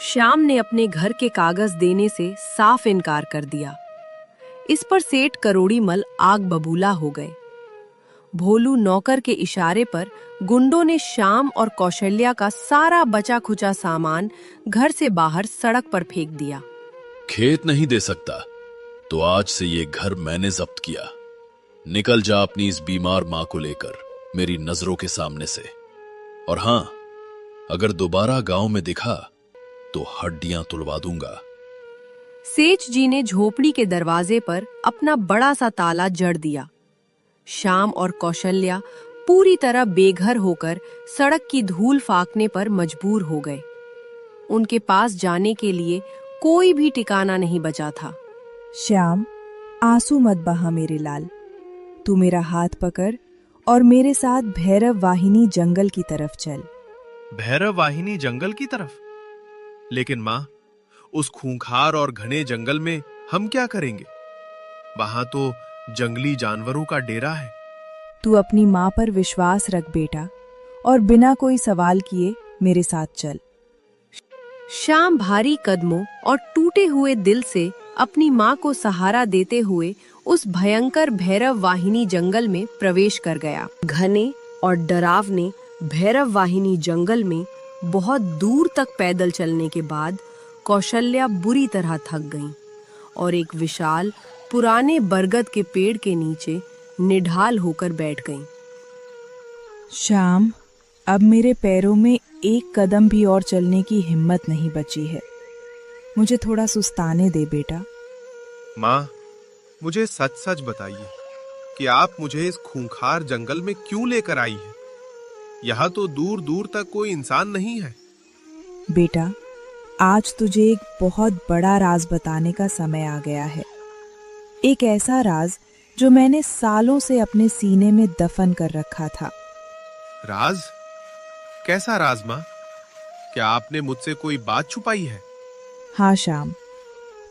श्याम ने अपने घर के कागज देने से साफ इनकार कर दिया। इस पर सेठ करोड़ीमल आग बबूला हो गए। भोलू नौकर के इशारे पर गुंडों ने श्याम और कौशल्या का सारा बचा खुचा सामान घर से बाहर सड़क पर फेंक दिया। खेत नहीं दे सकता तो आज से ये घर मैंने जब्त किया। निकल जा अपनी इस बीमार मां को लेकर मेरी नजरों के सामने से। और हां, अगर दोबारा गांव में दिखा तो हड्डियां तुड़वा दूंगा। सेठ जी ने झोपड़ी के दरवाजे पर अपना बड़ा सा ताला जड़ दिया। श्याम और कौशल्या पूरी तरह बेघर होकर सड़क की धूल फाकने पर मजबूर हो गए। उनके पास जाने के लिए कोई भी ठिकाना नहीं बचा था। श्याम, आंसू मत बहा मेरे लाल। तू मेरा हाथ पकड़ और मेरे साथ भैरव वाहिनी जंगल की तरफ चल। भैरव वाहिनी जंगल की तरफ? लेकिन माँ, उस खूंखार और घने जंगल में हम क्या करेंगे? वहां तो जंगली जानवरों का डेरा है। तू अपनी माँ पर विश्वास रख बेटा, और बिना कोई सवाल किए मेरे साथ चल। श्याम भारी कदमों और टूटे हुए दिल से अपनी माँ को सहारा देते हुए उस भयंकर भैरव वाहिनी जंगल में प्रवेश कर गया। घने और डरावने भैरव वाहिनी जंगल में बहुत दूर तक पैदल चलने के बाद कौशल्या बुरी तरह थक गईं और एक विशाल पुराने बरगद के पेड़ के नीचे निढाल होकर बैठ गईं। श्याम, अब मेरे पैरों में एक कदम भी और चलने की हिम्मत नहीं बची है। मुझे थोड़ा सुस्ताने दे बेटा। माँ, मुझे सच सच बताइए कि आप मुझे इस खूंखार जंगल में क्यों लेकर आई हैं? यहाँ तो दूर दूर तक कोई इंसान नहीं है। बेटा, आज तुझे एक बहुत बड़ा राज बताने का समय आ गया है। एक ऐसा राज जो मैंने सालों से अपने सीने में दफन कर रखा था। राज? कैसा राज माँ? क्या आपने मुझसे कोई बात छुपाई है? हाँ श्याम,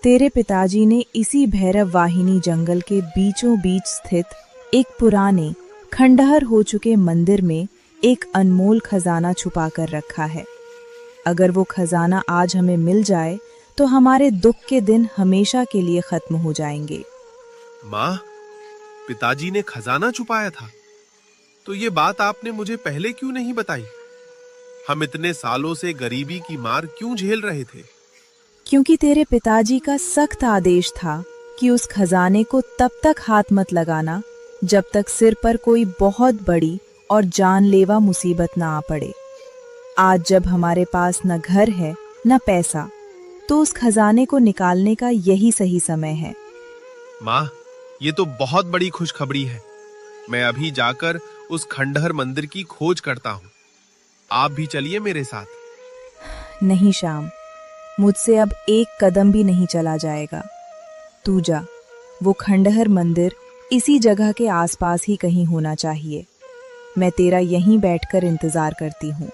तेरे पिताजी ने इसी भैरव वाहिनी जंगल के बीचों बीच स्थित एक पुराने खंडहर हो चुके मंदिर में एक अनमोल खजाना छुपा कर रखा है। अगर वो खजाना आज हमें मिल जाए तो हमारे दुख के दिन हमेशा के लिए खत्म हो जाएंगे। माँ, पिताजी ने खजाना छुपाया था? तो ये बात आपने मुझे पहले क्यों नहीं बताई? हम इतने सालों से गरीबी की मार क्यों झेल रहे थे? क्योंकि तेरे पिताजी का सख्त आदेश था कि उस खजाने को तब तक हाथ मत लगाना जब तक सिर पर कोई बहुत बड़ी और जानलेवा मुसीबत ना आ पड़े। आज जब हमारे पास न घर है न पैसा, तो उस खजाने को निकालने का यही सही समय है। माँ, ये तो बहुत बड़ी खुशखबरी है। मैं अभी जाकर उस खंडहर मंदिर की खोज करता हूँ। आप भी चलिए मेरे साथ। नहीं श्याम, मुझसे अब एक कदम भी नहीं चला जाएगा। तू जा, वो खंडहर मंदिर इसी जगह के आसपास ही कहीं होना चाहिए। मैं तेरा यहीं बैठकर इंतजार करती हूँ।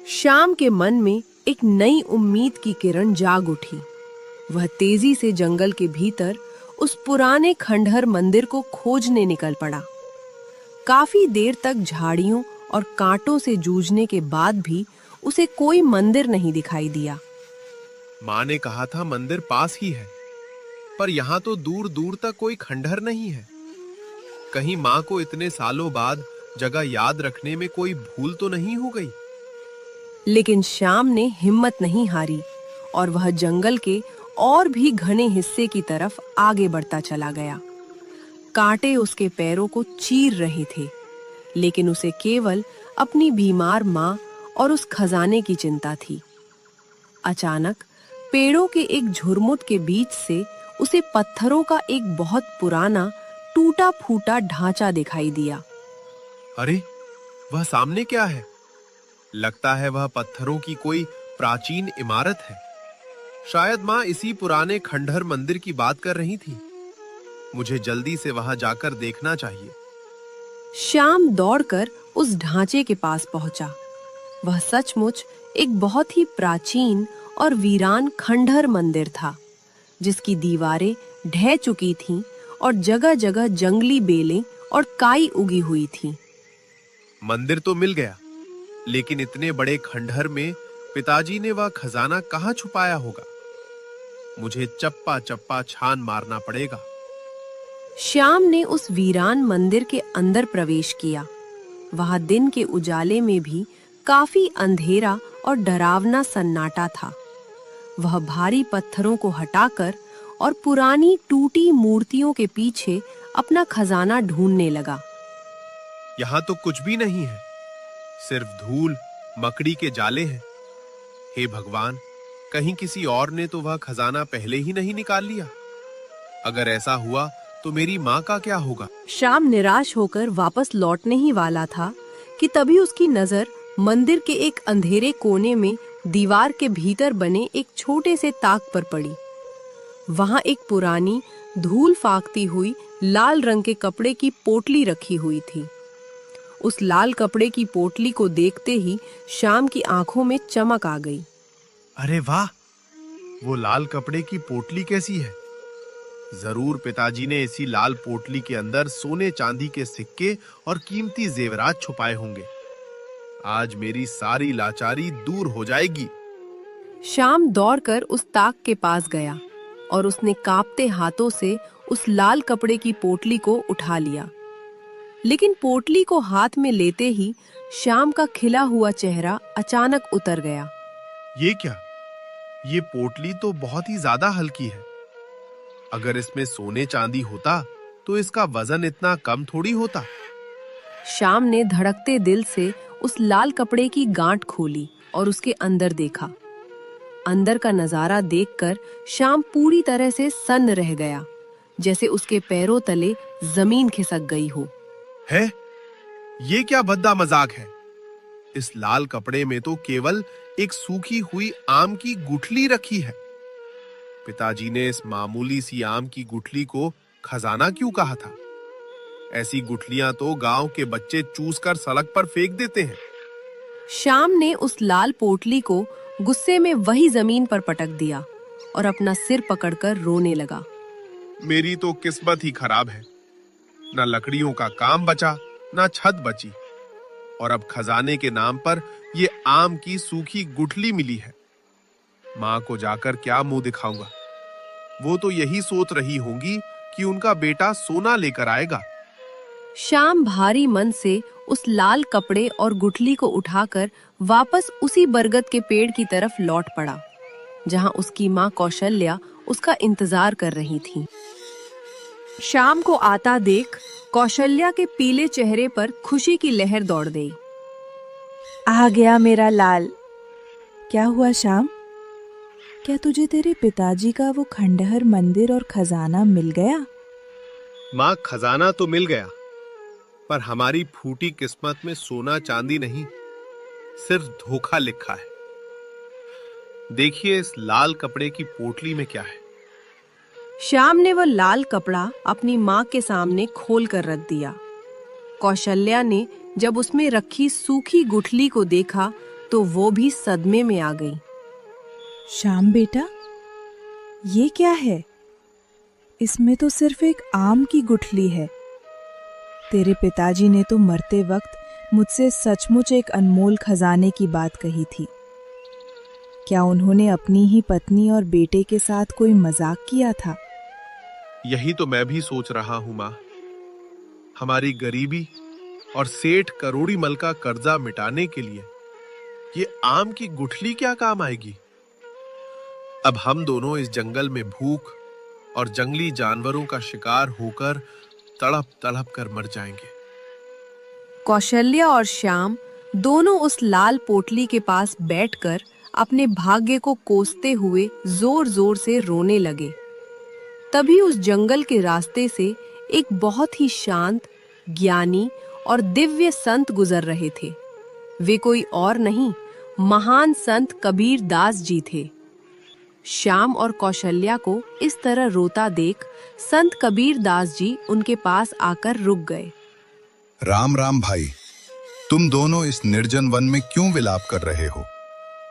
श्याम के मन में एक नई उम्मीद की किरण जाग उठी। वह तेजी से जंगल के भीतर उस पुराने खंडहर मंदिर को खोजने निकल पड़ा। काफी देर तक झाड़ियों और कांटों से जूझने के बाद भी उसे कोई मंदिर नहीं दिखाई दिया। माँ ने कहा था मंदिर पास ही है, पर यहाँ तो दूर दूर तक कोई खंडहर नहीं है। कहीं माँ को इतने सालों बाद जगह याद रखने में कोई भूल तो नहीं हो गई? लेकिन श्याम ने हिम्मत नहीं हारी और वह जंगल के और भी घने हिस्से की तरफ आगे बढ़ता चला गया। कांटे उसके पैरों को चीर रहे थे, लेकिन उसे केवल अपनी बीमार माँ और उस खजाने की चिंता थी। अचानक पेड़ों के एक झुरमुट के बीच से उसे पत्थरों का एक बहुत पुराना टूटा फूटा ढांचा दिखाई दिया। अरे, वह सामने क्या है? लगता है वह पत्थरों की कोई प्राचीन इमारत है। शायद माँ इसी पुराने खंडहर मंदिर की बात कर रही थी। मुझे जल्दी से वहां जाकर देखना चाहिए। श्याम दौड़कर उस ढांचे के पास पहुंचा। वह सचमुच एक बहुत ही प्राचीन और वीरान खंडहर मंदिर था, जिसकी दीवारें ढह चुकी थीं और जगह-जगह जंगली बेलें और काई उगी हुई थी। मंदिर तो मिल गया, लेकिन इतने बड़े खंडहर में पिताजी ने वह खजाना कहाँ छुपाया होगा? मुझे चप्पा चप्पा छान मारना पड़ेगा। श्याम ने उस वीरान मंदिर के अंदर प्रवेश किया। वहां दिन के उजाले में भी काफी अंधेरा और डरावना सन्नाटा था। वह भारी पत्थरों को हटाकर और पुरानी टूटी मूर्तियों के पीछे अपना खजाना ढूंढने लगा। यहाँ तो कुछ भी नहीं है, सिर्फ धूल, मकड़ी के जाले हैं। हे भगवान, कहीं किसी और ने तो वह खजाना पहले ही नहीं निकाल लिया। अगर ऐसा हुआ तो मेरी माँ का क्या होगा? श्याम निराश होकर वापस लौटने ही वाला था कि तभी उसकी नजर मंदिर के एक अंधेरे कोने में दीवार के भीतर बने एक छोटे से ताक पर पड़ी। वहां एक पुरानी धूल फाकती हुई लाल रंग के कपड़े की पोटली रखी हुई थी। उस लाल कपड़े की पोटली को देखते ही श्याम की आंखों में चमक आ गई। अरे वाह, वो लाल कपड़े की पोटली कैसी है? जरूर पिताजी ने इसी लाल पोटली के अंदर सोने चांदी के सिक्के और कीमती जेवरात छुपाए होंगे। आज मेरी सारी लाचारी दूर हो जाएगी। श्याम दौड़कर उस ताक के पास गया और उसने कांपते हाथों से उस लाल कपड़े की पोटली को उठा लिया। लेकिन पोटली को हाथ में लेते ही श्याम का खिला हुआ चेहरा अचानक उतर गया। ये क्या? ये पोटली तो बहुत ही ज्यादा हल्की है। अगर इसमें सोने चांदी होता तो इसका वजन इतना कम थोड़ी होता। श्याम ने धड़कते दिल से उस लाल कपड़े की गांठ खोली और उसके अंदर देखा। अंदर का नजारा देखकर श्याम पूरी तरह से सन्न रह गया, जैसे उसके पैरों तले जमीन खिसक गई हो। है? ये क्या भद्दा मजाक है? इस लाल कपड़े में तो केवल एक सूखी हुई आम की गुठली रखी है। पिताजी ने इस मामूली सी आम की गुठली को खजाना क्यों कहा था? ऐसी गुठलियां तो गांव के बच्चे चूस कर सड़क पर फेंक देते हैं। श्याम ने उस लाल पोटली को गुस्से में वही जमीन पर पटक दिया और अपना सिर पकड़कर रोने लगा। मेरी तो किस्मत ही खराब है। न लकड़ियों का काम बचा, न छत बची, और अब खजाने के नाम पर ये आम की सूखी गुठली मिली है। माँ को जाकर क्या मुंह दिखाऊंगा? वो तो यही सोच रही होंगी कि उनका बेटा सोना लेकर आएगा। श्याम भारी मन से उस लाल कपड़े और गुठली को उठाकर वापस उसी बरगद के पेड़ की तरफ लौट पड़ा, जहां उसकी माँ कौशल्या उसका इंतजार कर रही थी। श्याम को आता देख कौशल्या के पीले चेहरे पर खुशी की लहर दौड़ गई। आ गया मेरा लाल। क्या हुआ श्याम? क्या तुझे तेरे पिताजी का वो खंडहर मंदिर और खजाना मिल गया? माँ, खजाना तो मिल गया, पर हमारी फूटी किस्मत में सोना चांदी नहीं, सिर्फ धोखा लिखा है। देखिए इस लाल कपड़े की पोटली में क्या है। श्याम ने वह लाल कपड़ा अपनी माँ के सामने खोल कर रख दिया। कौशल्या ने जब उसमें रखी सूखी गुठली को देखा तो वो भी सदमे में आ गई। श्याम बेटा, ये क्या है? इसमें तो सिर्फ एक आम की गुठली है। तेरे पिताजी ने तो मरते वक्त मुझसे सचमुच एक अनमोल खजाने की बात कही थी। क्या उन्होंने अपनी ही पत्नी और बेटे के साथ कोई मजाक किया था? यही तो मैं भी सोच रहा हूं माँ। हमारी गरीबी और सेठ करोड़ीमल का कर्जा मिटाने के लिए ये आम की गुठली क्या काम आएगी? अब हम दोनों इस जंगल में भूख और जंगली जानवरों का शिकार होकर तड़प तड़प कर मर जाएंगे। कौशल्या और श्याम दोनों उस लाल पोटली के पास बैठकर अपने भाग्य को कोसते हुए जोर जोर से रोने लगे। तभी उस जंगल के रास्ते से एक बहुत ही शांत, ज्ञानी और दिव्य संत गुजर रहे थे। वे कोई और नहीं, महान संत कबीर दास जी थे। श्याम और कौशल्या को इस तरह रोता देख संत कबीर दास जी उनके पास आकर रुक गए। राम राम भाई, तुम दोनों इस निर्जन वन में क्यों विलाप कर रहे हो?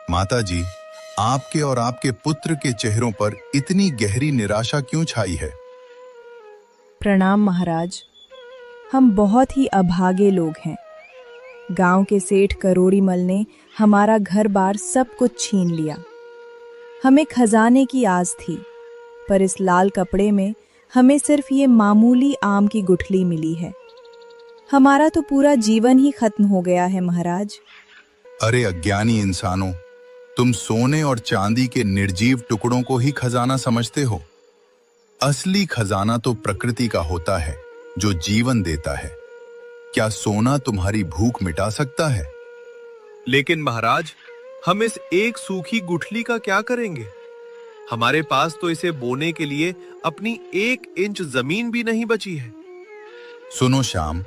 माता जी, आपके और आपके पुत्र के चेहरों पर इतनी गहरी निराशा क्यों छाई है? प्रणाम महाराज, हम बहुत ही अभागे लोग हैं। गांव के सेठ करोड़ीमल ने हमारा घर बार सब कुछ छीन लिया। हमें खजाने की आस थी, पर इस लाल कपड़े में हमें सिर्फ ये मामूली आम की गुठली मिली है। हमारा तो पूरा जीवन ही खत्म हो गया है महाराज। अरे अज्ञानी इंसानों, तुम सोने और चांदी के निर्जीव टुकड़ों को ही खजाना समझते हो। असली खजाना तो प्रकृति का होता है, जो जीवन देता है। क्या सोना तुम्हारी भूख मिटा सकता है? लेकिन महाराज, हम इस एक सूखी गुठली का क्या करेंगे? हमारे पास तो इसे बोने के लिए अपनी 1 इंच जमीन भी नहीं बची है। सुनो श्याम,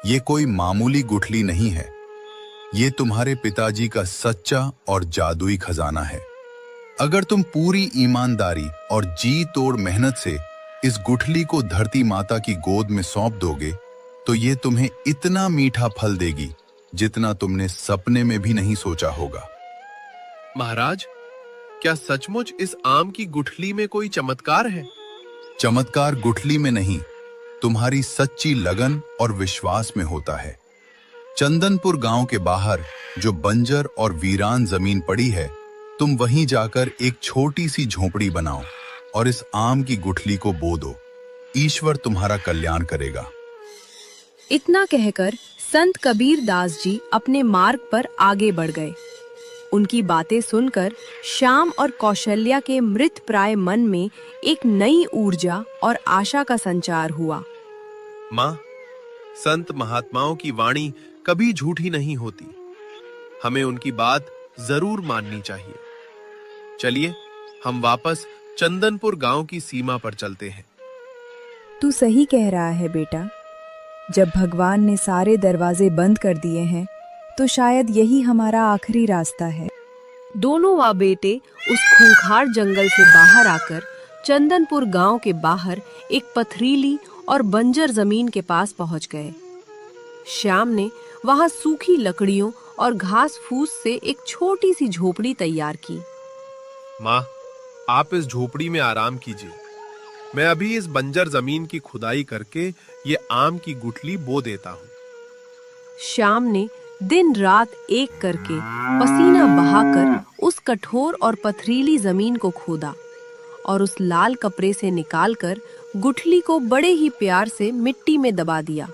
ये कोई मामूली गुठली नहीं है। ये तुम्हारे पिताजी का सच्चा और जादुई खजाना है। अगर तुम पूरी ईमानदारी और जी तोड़ मेहनत से इस गुठली को धरती माता की गोद में सौंप दोगे, तो ये तुम्हें इतना मीठा फल देगी जितना तुमने सपने में भी नहीं सोचा होगा। महाराज, क्या सचमुच इस आम की गुठली में कोई चमत्कार है? चमत्कार गुठली में नहीं, तुम्हारी सच्ची लगन और विश्वास में होता है। चंदनपुर गांव के बाहर जो बंजर और वीरान जमीन पड़ी है, तुम वहीं जाकर एक छोटी सी झोपड़ी बनाओ और इस आम की गुठली को बो दो। ईश्वर तुम्हारा कल्याण करेगा। इतना कहकर संत कबीर दास जी अपने मार्ग पर आगे बढ़ गए। उनकी बातें सुनकर श्याम और कौशल्या के मृत प्राय मन में एक नई ऊर्जा और आशा का संचार हुआ। माँ, संत महात्माओं की वाणी कभी झूठी नहीं होती। हमें उनकी बात जरूर माननी चाहिए। चलिए, हम वापस चंदनपुर गांव की सीमा पर चलते हैं। तू सही कह रहा है बेटा। जब भगवान ने सारे दरवाजे बंद कर दिए हैं, तो शायद यही हमारा आखिरी रास्ता है। दोनों माँ बेटे उस खूंखार जंगल से बाहर आकर चंदनपुर गांव के बाहर एक पथरीली और बंजर जमीन के पास पहुंच गए। श्याम ने वहां सूखी लकड़ियों और घास फूस से एक छोटी सी झोपड़ी तैयार की। माँ, आप इस झोपड़ी में आराम कीजिए। मैं अभी इस बंजर जमीन की खुदाई करके ये आम की गुठली बो देता हूँ। श्याम ने दिन रात एक करके पसीना बहाकर उस कठोर और पथरीली जमीन को खोदा और उस लाल कपड़े से निकालकर गुठली को बड़े ही प्यार से मिट्टी में दबा दिया।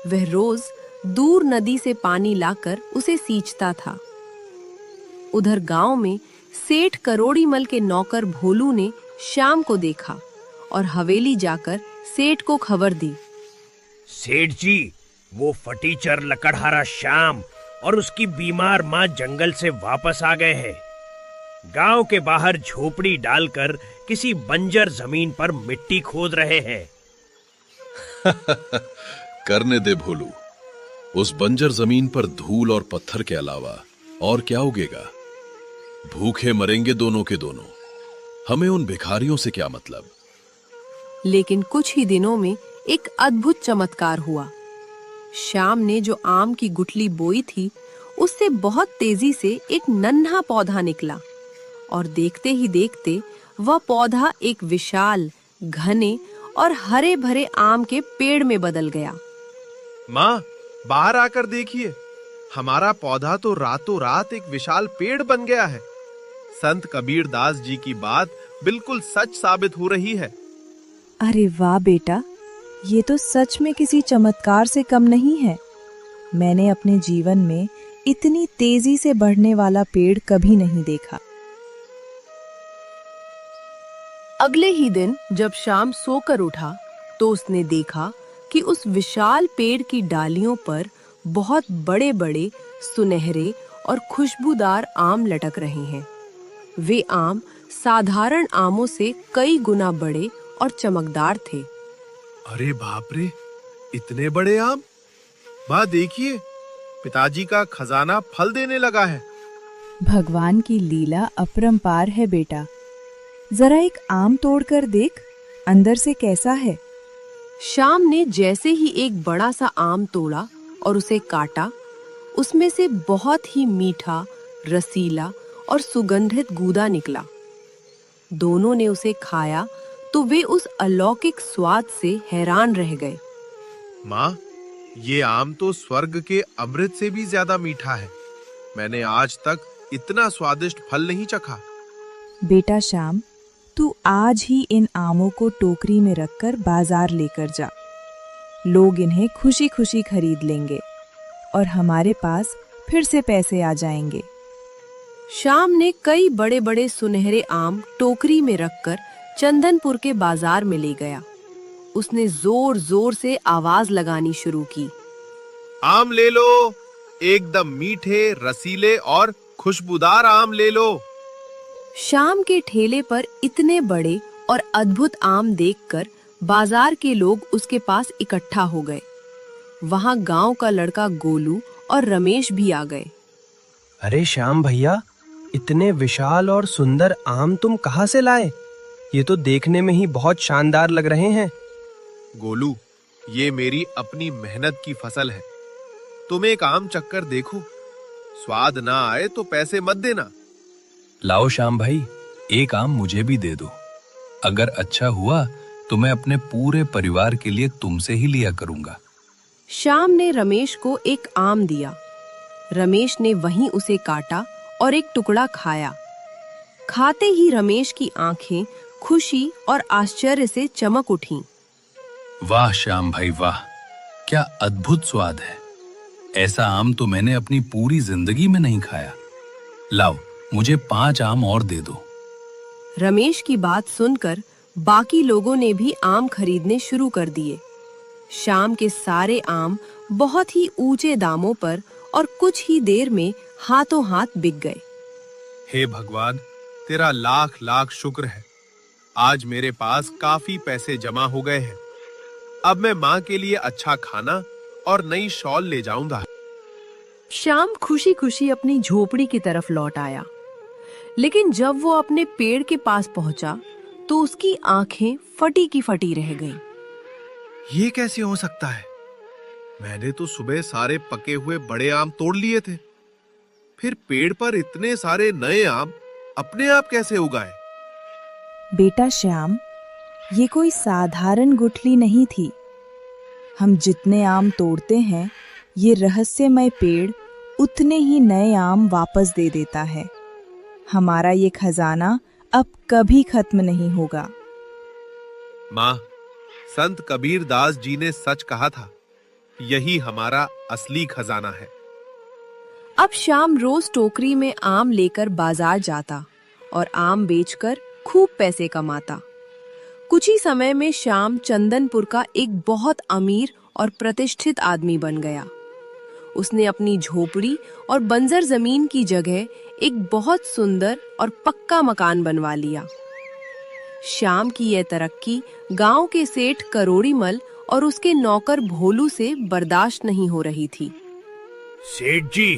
वह रोज दूर नदी से पानी लाकर उसे सींचता था। उधर गांव में सेठ करोड़ीमल के नौकर भोलू ने श्याम को देखा और हवेली जाकर सेठ को खबर दी। सेठ जी, वो फटीचर लकड़हारा श्याम और उसकी बीमार माँ जंगल से वापस आ गए हैं। गांव के बाहर झोपड़ी डालकर किसी बंजर जमीन पर मिट्टी खोद रहे हैं। करने दे भोलू। उस बंजर जमीन पर धूल और पत्थर के अलावा और क्या उगेगा? भूखे मरेंगे दोनों के दोनों। हमें उन भिखारियों से क्या मतलब? लेकिन कुछ ही दिनों में एक अद्भुत चमत्कार हुआ। श्याम ने जो आम की गुठली बोई थी, उससे बहुत तेजी से एक नन्हा पौधा निकला और देखते ही देखते वह पौधा एक विशाल, घने और हरे भरे आम के पेड़ में बदल गया। माँ, बाहर आकर देखिए, हमारा पौधा तो रातों रात एक विशाल पेड़ बन गया है। संत कबीर दास जी की बात बिल्कुल सच साबित हो रही है। अरे वाह बेटा, ये तो सच में किसी चमत्कार से कम नहीं है। मैंने अपने जीवन में इतनी तेजी से बढ़ने वाला पेड़ कभी नहीं देखा। अगले ही दिन जब श्याम सोकर उठा, तो उसने देखा कि उस विशाल पेड़ की डालियों पर बहुत बड़े बड़े सुनहरे और खुशबूदार आम लटक रहे हैं। वे आम साधारण आमों से कई गुना बड़े और चमकदार थे। अरे बाप रे, इतने बड़े आम! माँ देखिए, पिताजी का खजाना फल देने लगा है। भगवान की लीला अपरंपार है बेटा। जरा एक आम तोड़कर देख, अंदर से कैसा है। श्याम ने जैसे ही एक बड़ा सा आम तोड़ा और उसे काटा, उसमें से बहुत ही मीठा, रसीला और सुगंधित गूदा निकला। दोनों ने उसे खाया तो वे उस अलौकिक स्वाद से हैरान रह गए। माँ, ये आम तो स्वर्ग के अमृत से भी ज्यादा मीठा है। मैंने आज तक इतना स्वादिष्ट फल नहीं चखा। बेटा श्याम, तू आज ही इन आमों को टोकरी में रखकर बाजार लेकर जा। लोग इन्हें खुशी खुशी खरीद लेंगे और हमारे पास फिर से पैसे आ जाएंगे। श्याम ने कई बड़े बड़े सुनहरे आम टोकरी में रखकर चंदनपुर के बाजार में ले गया। उसने जोर जोर से आवाज लगानी शुरू की। आम ले लो, एकदम मीठे, रसीले और खुशबूदार आम ले लो। श्याम के ठेले पर इतने बड़े और अद्भुत आम देखकर बाजार के लोग उसके पास इकट्ठा हो गए। वहां गांव का लड़का गोलू और रमेश भी आ गए। अरे श्याम भैया, इतने विशाल और सुंदर आम तुम कहाँ से लाए? ये तो देखने में ही बहुत शानदार लग रहे हैं। गोलू, ये मेरी अपनी मेहनत की फसल है। तुम एक आम चक्कर देखो, स्वाद ना आए तो पैसे मत देना। लाओ श्याम भाई, एक आम मुझे भी दे दो। अगर अच्छा हुआ तो मैं अपने पूरे परिवार के लिए तुमसे ही लिया करूंगा। श्याम ने रमेश को एक आम दिया। रमेश ने वहीं उसे काटा और एक टुकड़ा खाया। खाते ही रमेश की आंखें खुशी और आश्चर्य से चमक उठीं। वाह श्याम भाई वाह, क्या अद्भुत स्वाद है। ऐसा आम तो मैंने अपनी पूरी जिंदगी में नहीं खाया। लाओ, मुझे 5 आम और दे दो। रमेश की बात सुनकर बाकी लोगों ने भी आम खरीदने शुरू कर दिए। श्याम के सारे आम बहुत ही ऊंचे दामों पर और कुछ ही देर में हाथों हाथ बिक गए। हे भगवान, तेरा लाख लाख शुक्र है। आज मेरे पास काफी पैसे जमा हो गए हैं। अब मैं माँ के लिए अच्छा खाना और नई शॉल ले जाऊंगा। श्याम खुशी खुशी अपनी झोपड़ी की तरफ लौट आया, लेकिन जब वो अपने पेड़ के पास पहुंचा तो उसकी आंखें फटी की फटी रह गईं। ये कैसे हो सकता है? मैंने तो सुबह सारे पके हुए बड़े आम तोड़ लिए थे। फिर पेड़ पर इतने सारे नए आम अपने आप कैसे उगाए? बेटा श्याम, ये कोई साधारण गुठली नहीं थी। हम जितने आम तोड़ते हैं, ये रहस्यमय पेड़ उतने ही नए आम वापस दे देता है। हमारा ये खजाना अब कभी खत्म नहीं होगा। माँ, संत कबीर दास जी ने सच कहा था, यही हमारा असली खजाना है। अब श्याम रोज टोकरी में आम लेकर बाजार जाता और आम बेचकर खूब पैसे कमाता। कुछ ही समय में श्याम चंदनपुर का एक बहुत अमीर और प्रतिष्ठित आदमी बन गया। उसने अपनी झोपड़ी और बंजर जमीन की जगह एक बहुत सुंदर और पक्का मकान बनवा लिया। श्याम की यह तरक्की गांव के सेठ करोड़ीमल और उसके नौकर भोलू से बर्दाश्त नहीं हो रही थी। सेठ जी,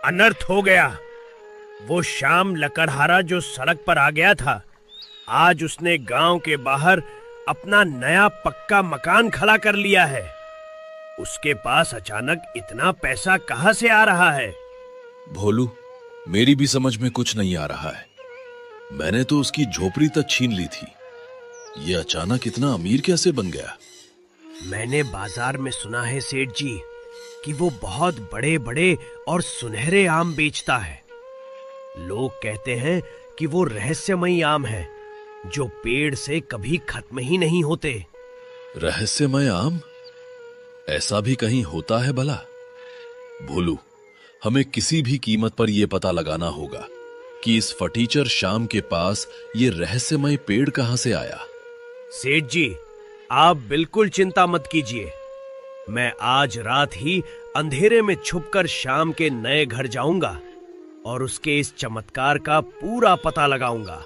अनर्थ हो गया। वो श्याम लकड़हारा जो सड़क पर आ गया था, आज उसने गांव के बाहर अपना नया पक्का मकान खड़ा कर लिया है। उसके पास अचानक इतना पैसा कहां से आ रहा है? भोलू, मेरी भी समझ में कुछ नहीं आ रहा है। मैंने तो उसकी झोपड़ी तक छीन ली थी। ये अचानक इतना अमीर कैसे बन गया? मैंने बाजार में सुना है सेठ जी कि वो बहुत बड़े बड़े और सुनहरे आम बेचता है। लोग कहते हैं कि वो रहस्यमयी आम है जो पेड़ से कभी खत्म ही नहीं होते। रहस्यमय आम? ऐसा भी कहीं होता है भला? भोलू, हमें किसी भी कीमत पर यह पता लगाना होगा कि इस फटीचर श्याम के पास ये रहस्यमय पेड़ कहां से आया। सेठ जी, आप बिल्कुल चिंता मत कीजिए। मैं आज रात ही अंधेरे में छुपकर श्याम के नए घर जाऊंगा और उसके इस चमत्कार का पूरा पता लगाऊंगा।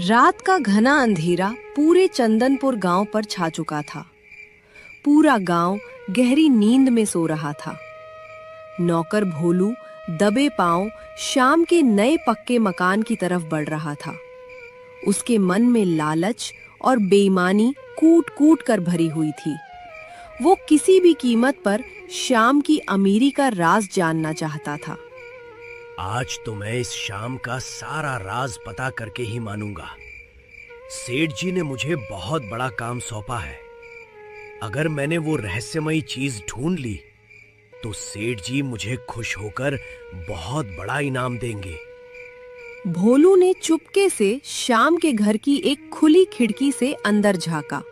रात का घना अंधेरा पूरे चंदनपुर गांव पर छा चुका था। पूरा गांव गहरी नींद में सो रहा था। नौकर भोलू दबे पांव श्याम के नए पक्के मकान की तरफ बढ़ रहा था। उसके मन में लालच और बेईमानी कूट कूट कर भरी हुई थी। वो किसी भी कीमत पर श्याम की अमीरी का राज जानना चाहता था। आज तो मैं इस श्याम का सारा राज पता करके ही मानूंगा। सेठ जी ने मुझे बहुत बड़ा काम सौंपा है। अगर मैंने वो रहस्यमयी चीज ढूंढ ली तो सेठ जी मुझे खुश होकर बहुत बड़ा इनाम देंगे। भोलू ने चुपके से श्याम के घर की एक खुली खिड़की से अंदर झांका।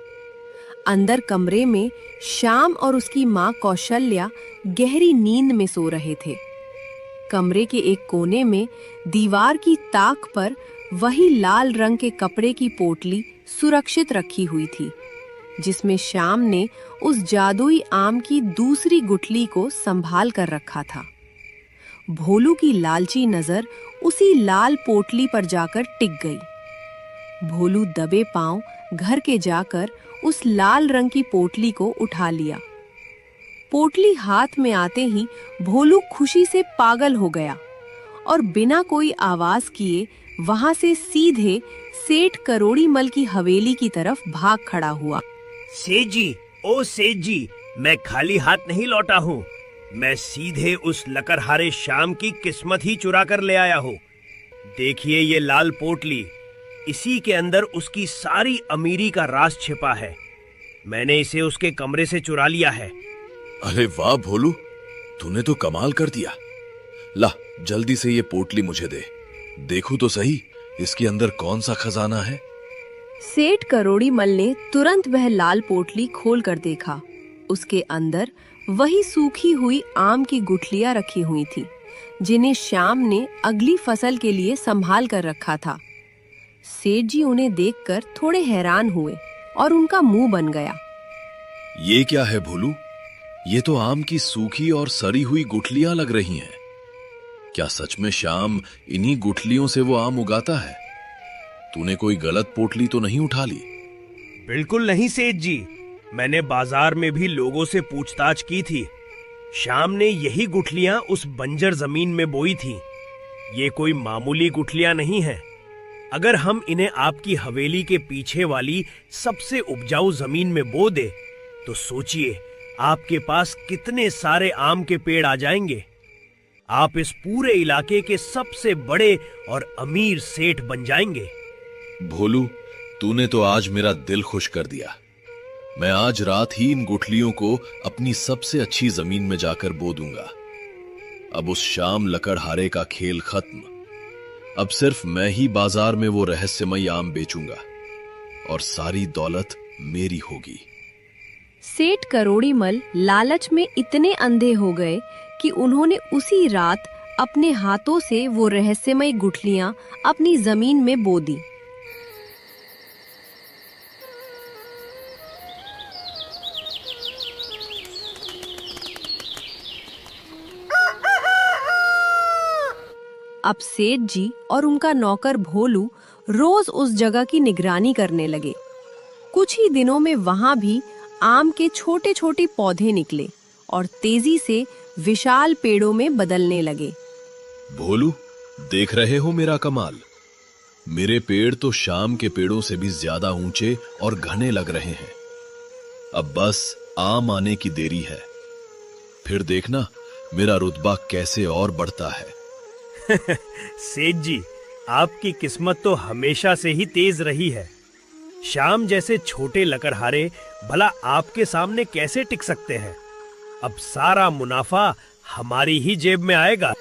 अंदर कमरे में श्याम और उसकी माँ कौशल्या गहरी नींद में सो रहे थे। कमरे के एक कोने में दीवार की ताक पर वही लाल रंग के कपड़े की पोटली सुरक्षित रखी हुई थी, जिसमें श्याम ने उस जादुई आम की दूसरी गुठली को संभाल कर रखा था। भोलू की लालची नजर उसी लाल पोटली पर जाकर टिक गई। भोलू दबे पांव घर के जाकर उस लाल रंग की पोटली को उठा लिया। पोटली हाथ में आते ही भोलू खुशी से पागल हो गया और बिना कोई आवाज किए वहां से सीधे सेठ करोड़ीमल की हवेली की तरफ भाग खड़ा हुआ। सेठ जी, ओ सेठ जी, मैं खाली हाथ नहीं लौटा हूँ। मैं सीधे उस लकड़हारे श्याम की किस्मत ही चुरा कर ले आया हूँ। देखिए ये लाल पोटली, इसी के अंदर उसकी सारी अमीरी का राज छिपा है। मैंने इसे उसके कमरे से चुरा लिया है। अरे वाह भोलू, तूने तो कमाल कर दिया। ला जल्दी से ये पोटली मुझे दे, देखूं तो सही इसके अंदर कौन सा खजाना है। सेठ करोड़ीमल ने तुरंत वह लाल पोटली खोल कर देखा। उसके अंदर वही सूखी हुई आम की गुठलियां रखी हुई थी, जिन्हें श्याम ने अगली फसल के लिए संभाल कर रखा था। सेठ जी उन्हें देखकर थोड़े हैरान हुए और उनका मुंह बन गया। ये क्या है भोलू? ये तो आम की सूखी और सड़ी हुई गुठलियां लग रही हैं। क्या सच में श्याम इन्हीं गुठलियों से वो आम उगाता है? तूने कोई गलत पोटली तो नहीं उठा ली? बिल्कुल नहीं सेठ जी, मैंने बाजार में भी लोगों से पूछताछ की थी। श्याम ने यही गुठलियां उस बंजर जमीन में बोई थी। ये कोई मामूली गुठलियां नहीं हैं। अगर हम इन्हें आपकी हवेली के पीछे वाली सबसे उपजाऊ जमीन में बो दे तो सोचिए आपके पास कितने सारे आम के पेड़ आ जाएंगे। आप इस पूरे इलाके के सबसे बड़े और अमीर सेठ बन जाएंगे। भोलू, तूने तो आज मेरा दिल खुश कर दिया। मैं आज रात ही इन गुठलियों को अपनी सबसे अच्छी जमीन में जाकर बो दूंगा। अब उस श्याम लकड़हारे का खेल खत्म। अब सिर्फ मैं ही बाजार में वो रहस्यमयी आम बेचूंगा और सारी दौलत मेरी होगी। सेठ करोड़ीमल लालच में इतने अंधे हो गए कि उन्होंने उसी रात अपने हाथों से वो रहस्यमयी गुठलियां अपनी जमीन में बो दी। अब सेठ जी और उनका नौकर भोलू रोज उस जगह की निगरानी करने लगे। कुछ ही दिनों में वहां भी आम के छोटे छोटे पौधे निकले और तेजी से विशाल पेड़ों में बदलने लगे। भोलू, देख रहे हो मेरा कमाल? मेरे पेड़ तो श्याम के पेड़ों से भी ज्यादा ऊंचे और घने लग रहे हैं। अब बस आम आने की देरी है। फिर देखना मेरा रुतबा कैसे और बढ़ता है। सेठ जी, आपकी किस्मत तो हमेशा से ही तेज रही है। श्याम जैसे छोटे लकड़हारे भला आपके सामने कैसे टिक सकते हैं? अब सारा मुनाफा हमारी ही जेब में आएगा।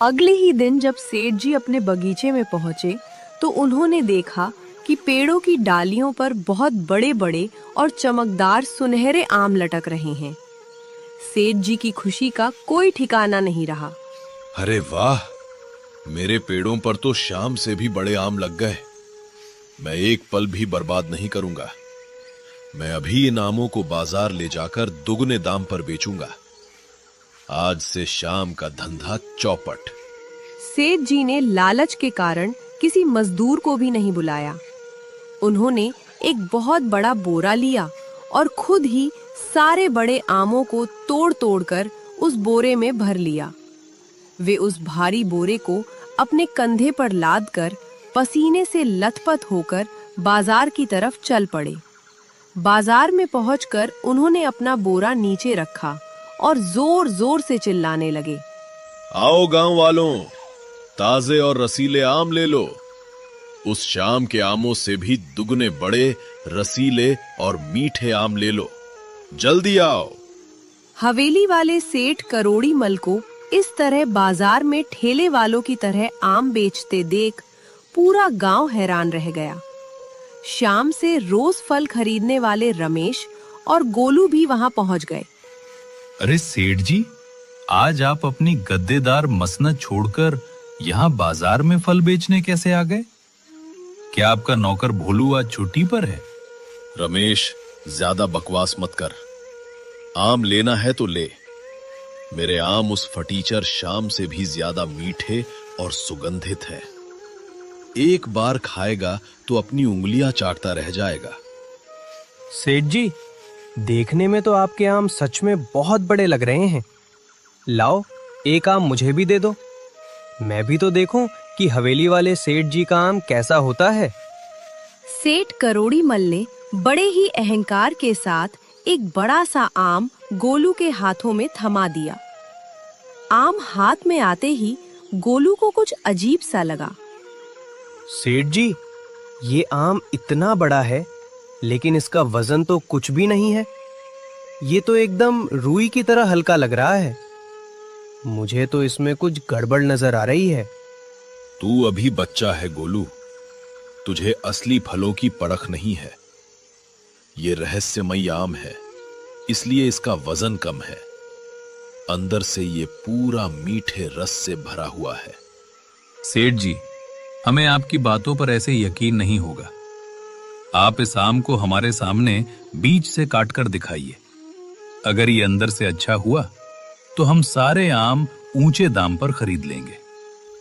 अगले ही दिन जब सेठ जी अपने बगीचे में पहुंचे तो उन्होंने देखा कि पेड़ों की डालियों पर बहुत बड़े बड़े और चमकदार सुनहरे आम लटक रहे हैं। सेठ जी की खुशी का कोई ठिकाना नहीं रहा। अरे वाह, मेरे पेड़ों पर तो श्याम से भी बड़े आम लग गए। मैं एक पल भी बर्बाद नहीं करूंगा। मैं अभी इन आमों को बाजार ले जाकर दुगने दाम पर बेचूंगा। आज से श्याम का धंधा चौपट। सेठ जी ने लालच के कारण किसी मजदूर को भी नहीं बुलाया। उन्होंने एक बहुत बड़ा बोरा लिया और खुद ही सारे बड़े आमों को तोड़ तोड़कर उस बोरे में भर लिया। वे उस भारी बोरे को अपने कंधे पर लादकर पसीने से लथपथ होकर बाजार की तरफ चल पड़े। बाजार में पहुंचकर उन्होंने अपना बोरा नीचे रखा और जोर जोर से चिल्लाने लगे, आओ गांव वालों, ताजे और रसीले आम ले लो। उस श्याम के आमों से भी दुगने बड़े, रसीले और मीठे आम ले लो। जल्दी आओ। हवेली वाले सेठ करोड़ीमल को इस तरह बाजार में ठेले वालों की तरह आम बेचते देख पूरा गांव हैरान रह गया। शाम से रोज फल खरीदने वाले रमेश और गोलू भी वहां पहुंच गए। अरे सेठ जी, आज आप अपनी गद्देदार मसनद छोड़कर यहाँ बाजार में फल बेचने कैसे आ गए? क्या आपका नौकर भोलू आज छुट्टी पर है? रमेश, ज्यादा बकवास मत कर। आम लेना है तो ले। मेरे आम उस फटीचर शाम से भी ज्यादा मीठे और सुगंधित है। एक बार खाएगा तो अपनी उंगलियां चाटता रह जाएगा। सेठ जी, देखने में तो आपके आम सच में बहुत बड़े लग रहे हैं। लाओ, एक आम मुझे भी दे दो। मैं भी तो देखूं कि हवेली वाले सेठ जी का आम कैसा होता है। सेठ करोड़ी मल ने बड़े ही अहंकार के साथ एक बड़ा सा आम गोलू के हाथों में थमा दिया। आम हाथ में आते ही गोलू को कुछ अजीब सा लगा। सेठ जी, ये आम इतना बड़ा है, लेकिन इसका वजन तो कुछ भी नहीं है। ये तो एकदम रुई की तरह हल्का लग रहा है। मुझे तो इसमें कुछ गड़बड़ नजर आ रही है। तू अभी बच्चा है गोलू, तुझे असली फलों की परख नहीं है। ये रहस्यमयी आम है, इसलिए इसका वजन कम है। अंदर से ये पूरा मीठे रस से भरा हुआ है। सेठ जी, हमें आपकी बातों पर ऐसे यकीन नहीं होगा। आप इस आम को हमारे सामने बीज से काटकर दिखाइए। अगर ये अंदर से अच्छा हुआ तो हम सारे आम ऊंचे दाम पर खरीद लेंगे।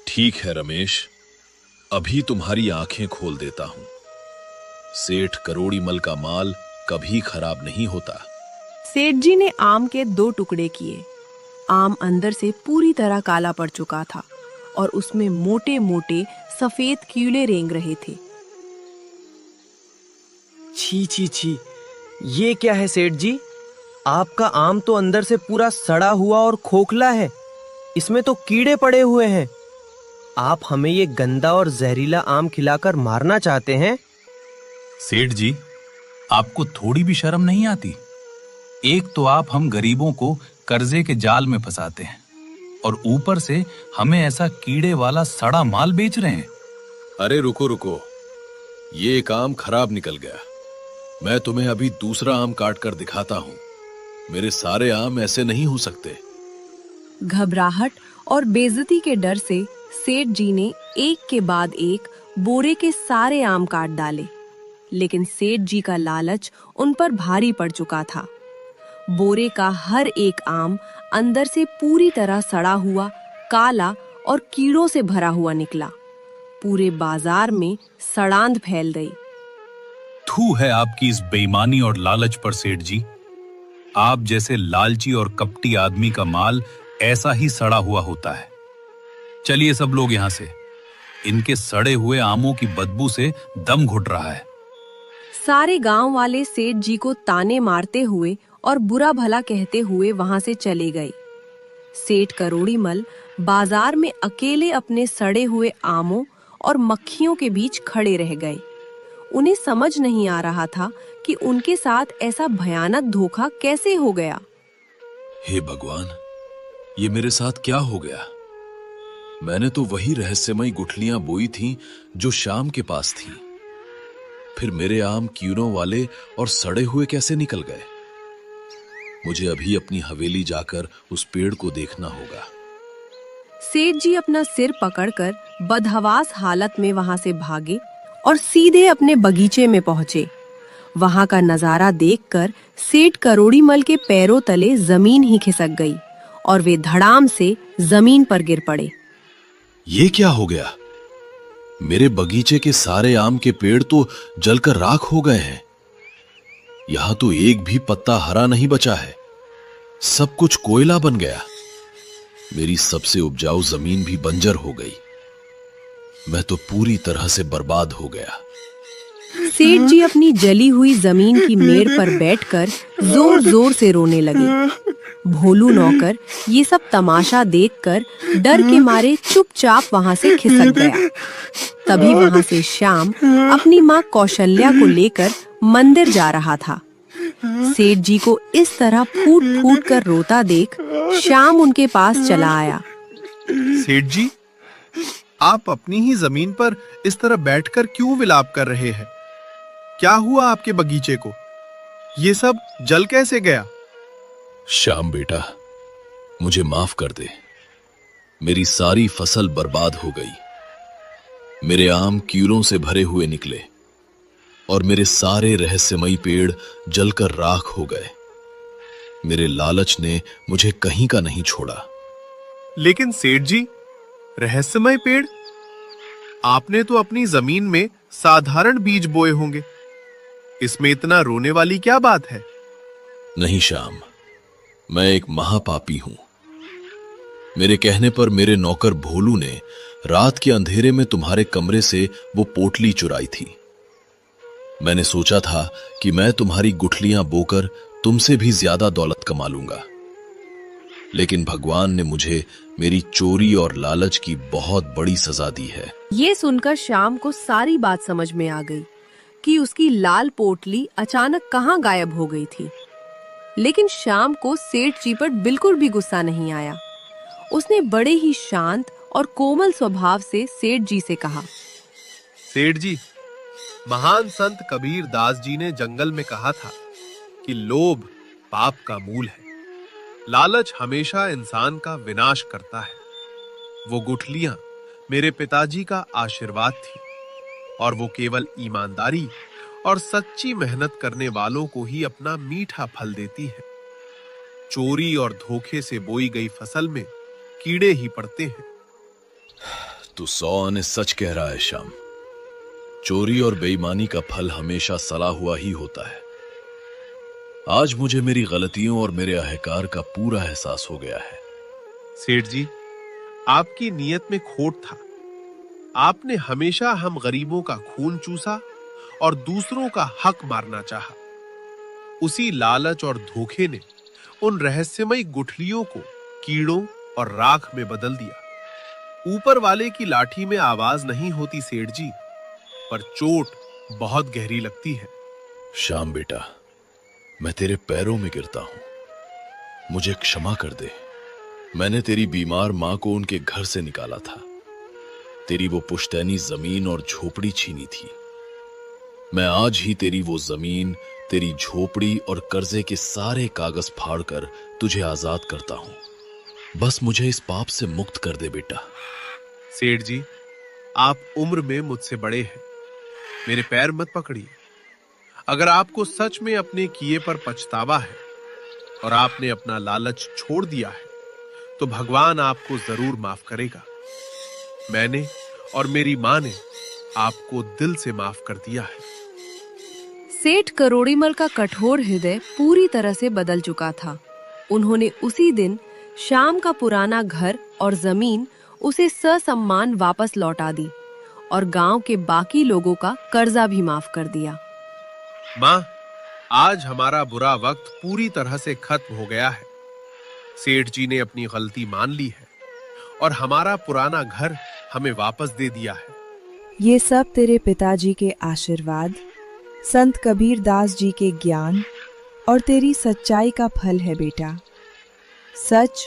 ठीक है रमेश, अभी तुम्हारी आंखें खोल देता हूं। सेठ करोड़ी मल का माल कभी खराब नहीं होता। सेठ जी ने आम के 2 टुकड़े किए। आम अंदर से पूरी तरह काला पड़ चुका था और उसमें मोटे मोटे सफेद कीड़े रेंग रहे थे। छी छी छी, ये क्या है सेठ जी? आपका आम तो अंदर से पूरा सड़ा हुआ और खोखला है। इसमें तो कीड़े पड़े हुए हैं। आप हमें ये गंदा और जहरीला आम खिलाकर मारना चाहते हैं? सेठ जी, आपको थोड़ी भी शर्म नहीं आती? एक तो आप हम गरीबों को कर्जे के जाल में फंसाते हैं और ऊपर से हमें ऐसा कीड़े वाला सड़ा माल बेच रहे हैं। अरे रुको रुको, ये एक आम खराब निकल गया। मैं तुम्हें अभी दूसरा आम काट कर दिखाता हूं। मेरे सारे आम ऐसे नहीं हो सकते। घबराहट और बेइज्जती के डर से सेठ जी ने एक के बाद एक बोरे के सारे आम काट डाले, लेकिन सेठ जी का लालच उन पर भारी पड़ चुका था। बोरे का हर एक आम अंदर से पूरी तरह सड़ा हुआ, काला और कीड़ों से भरा हुआ निकला। पूरे बाजार में सड़ांध फैल गई। थू है आपकी इस बेईमानी और लालच पर सेठ जी। आप जैसे लालची और कपटी आदमी का माल ऐसा ही सड़ा हुआ होता है। चलिए सब लोग यहां से। इनके सड़े हुए आमों की बदबू से दम घुट रहा है। सारे गांव वाले सेठ जी को ताने मारते हुए और बुरा भला कहते हुए वहां से चले गए। सेठ करोड़ी मल बाजार में अकेले अपने सड़े हुए आमों और मक्खियों के बीच खड़े रह गए। उन्हें समझ नहीं आ रहा था कि उनके साथ ऐसा भयानक धोखा कैसे हो गया। हे भगवान, ये मेरे साथ क्या हो गया? मैंने तो वही रहस्यमयी गुठलियां बोई थीं जो शाम के पास थीं। फिर मेरे आम कीड़ों वाले और सड़े हुए कैसे निकल गए? मुझे अभी अपनी हवेली जाकर उस पेड़ को देखना होगा। सेठ जी अपना सिर पकड़कर बदहवास हालत में वहां से भागे और सीधे अपने बगीचे में पहुंचे। वहां का नजारा देखकर सेठ करोड़ी मल के पैरों तले जमीन ही खिसक गई और वे धड़ाम से जमीन पर गिर पड़े। ये क्या हो गया? मेरे बगीचे के सारे आम के पेड़ तो जलकर राख हो गए हैं। यहां तो एक भी पत्ता हरा नहीं बचा है। सब कुछ कोयला बन गया। मेरी सबसे उपजाऊ जमीन भी बंजर हो गई। मैं तो पूरी तरह से बर्बाद हो गया। सेठ जी अपनी जली हुई जमीन की मेड़ पर बैठकर जोर जोर से रोने लगे। भोलू नौकर ये सब तमाशा देखकर डर के मारे चुपचाप वहां से खिसक गया। तभी वहां से श्याम अपनी माँ कौशल्या को लेकर मंदिर जा रहा था। सेठ जी को इस तरह फूट फूट कर रोता देख श्याम उनके पास चला आया। सेठ जी, आप अपनी ही जमीन पर इस तरह बैठकर क्यों विलाप कर रहे हैं? क्या हुआ आपके बगीचे को? ये सब जल कैसे गया? श्याम बेटा, मुझे माफ कर दे। मेरी सारी फसल बर्बाद हो गई। मेरे आम कीड़ों से भरे हुए निकले और मेरे सारे रहस्यमयी पेड़ जलकर राख हो गए। मेरे लालच ने मुझे कहीं का नहीं छोड़ा। लेकिन सेठ जी, रहस्यमय पेड़? आपने तो अपनी जमीन में साधारण बीज बोए होंगे, इसमें इतना रोने वाली क्या बात है? नहीं श्याम, मैं एक महापापी हूं। मेरे कहने पर मेरे नौकर भोलू ने रात के अंधेरे में तुम्हारे कमरे से वो पोटली चुराई थी। मैंने सोचा था कि मैं तुम्हारी गुठलियां बोकर तुमसे भी ज्यादा दौलत कमा लूंगा, लेकिन भगवान ने मुझे मेरी चोरी और लालच की बहुत बड़ी सजा दी है। ये सुनकर श्याम को सारी बात समझ में आ गई कि उसकी लाल पोटली अचानक कहाँ गायब हो गई थी। लेकिन श्याम को सेठ जी पर बिल्कुल भी गुस्सा नहीं आया। उसने बड़े ही शांत और कोमल स्वभाव से सेठ जी से कहा, सेठ जी, महान संत कबीर दास जी ने जंगल में कहा था कि लोभ पाप का मूल है। लालच हमेशा इंसान का विनाश करता है। वो गुठलियां मेरे पिताजी का आशीर्वाद थी और वो केवल ईमानदारी और सच्ची मेहनत करने वालों को ही अपना मीठा फल देती है। चोरी और धोखे से बोई गई फसल में कीड़े ही पड़ते हैं। तू 100 आने सच कह रहा है श्याम। चोरी और बेईमानी का फल हमेशा सड़ा हुआ ही होता है। आज मुझे मेरी गलतियों और मेरे अहंकार का पूरा एहसास हो गया है। सेठ जी, आपकी नीयत में खोट था। आपने हमेशा हम गरीबों का खून चूसा और दूसरों का हक मारना चाहा। उसी लालच और धोखे ने उन रहस्यमयी गुठलियों को कीड़ों और राख में बदल दिया। ऊपर वाले की लाठी में आवाज नहीं होती सेठ जी, पर चोट बहुत गहरी लगती है। श्याम बेटा, मैं तेरे पैरों में गिरता हूं, मुझे क्षमा कर दे। मैंने तेरी बीमार मां को उनके घर से निकाला था। तेरी वो पुश्तैनी जमीन और झोपड़ी छीनी थी। मैं आज ही तेरी वो जमीन, तेरी झोपड़ी और कर्जे के सारे कागज फाड़कर तुझे आजाद करता हूं। बस मुझे इस पाप से मुक्त कर दे बेटा। सेठ जी, आप उम्र में मुझसे बड़े हैं, मेरे पैर मत पकड़िए। अगर आपको सच में अपने किए पर पछतावा है और आपने अपना लालच छोड़ दिया है, तो भगवान आपको जरूर माफ करेगा। मैंने और मेरी मां ने आपको दिल से माफ कर दिया है। सेठ करोड़ीमल का कठोर हृदय पूरी तरह से बदल चुका था। उन्होंने उसी दिन श्याम का पुराना घर और जमीन उसे ससम्मान वापस लौटा दी और गांव के बाकी लोगों का कर्जा भी माफ कर दिया। मां, आज हमारा बुरा वक्त पूरी तरह से खत्म हो गया है। सेठ जी ने अपनी गलती मान ली है और हमारा पुराना घर हमें वापस दे दिया है। ये सब तेरे पिताजी के आशीर्वाद, संत कबीर दास जी के ज्ञान और तेरी सच्चाई का फल है बेटा। सच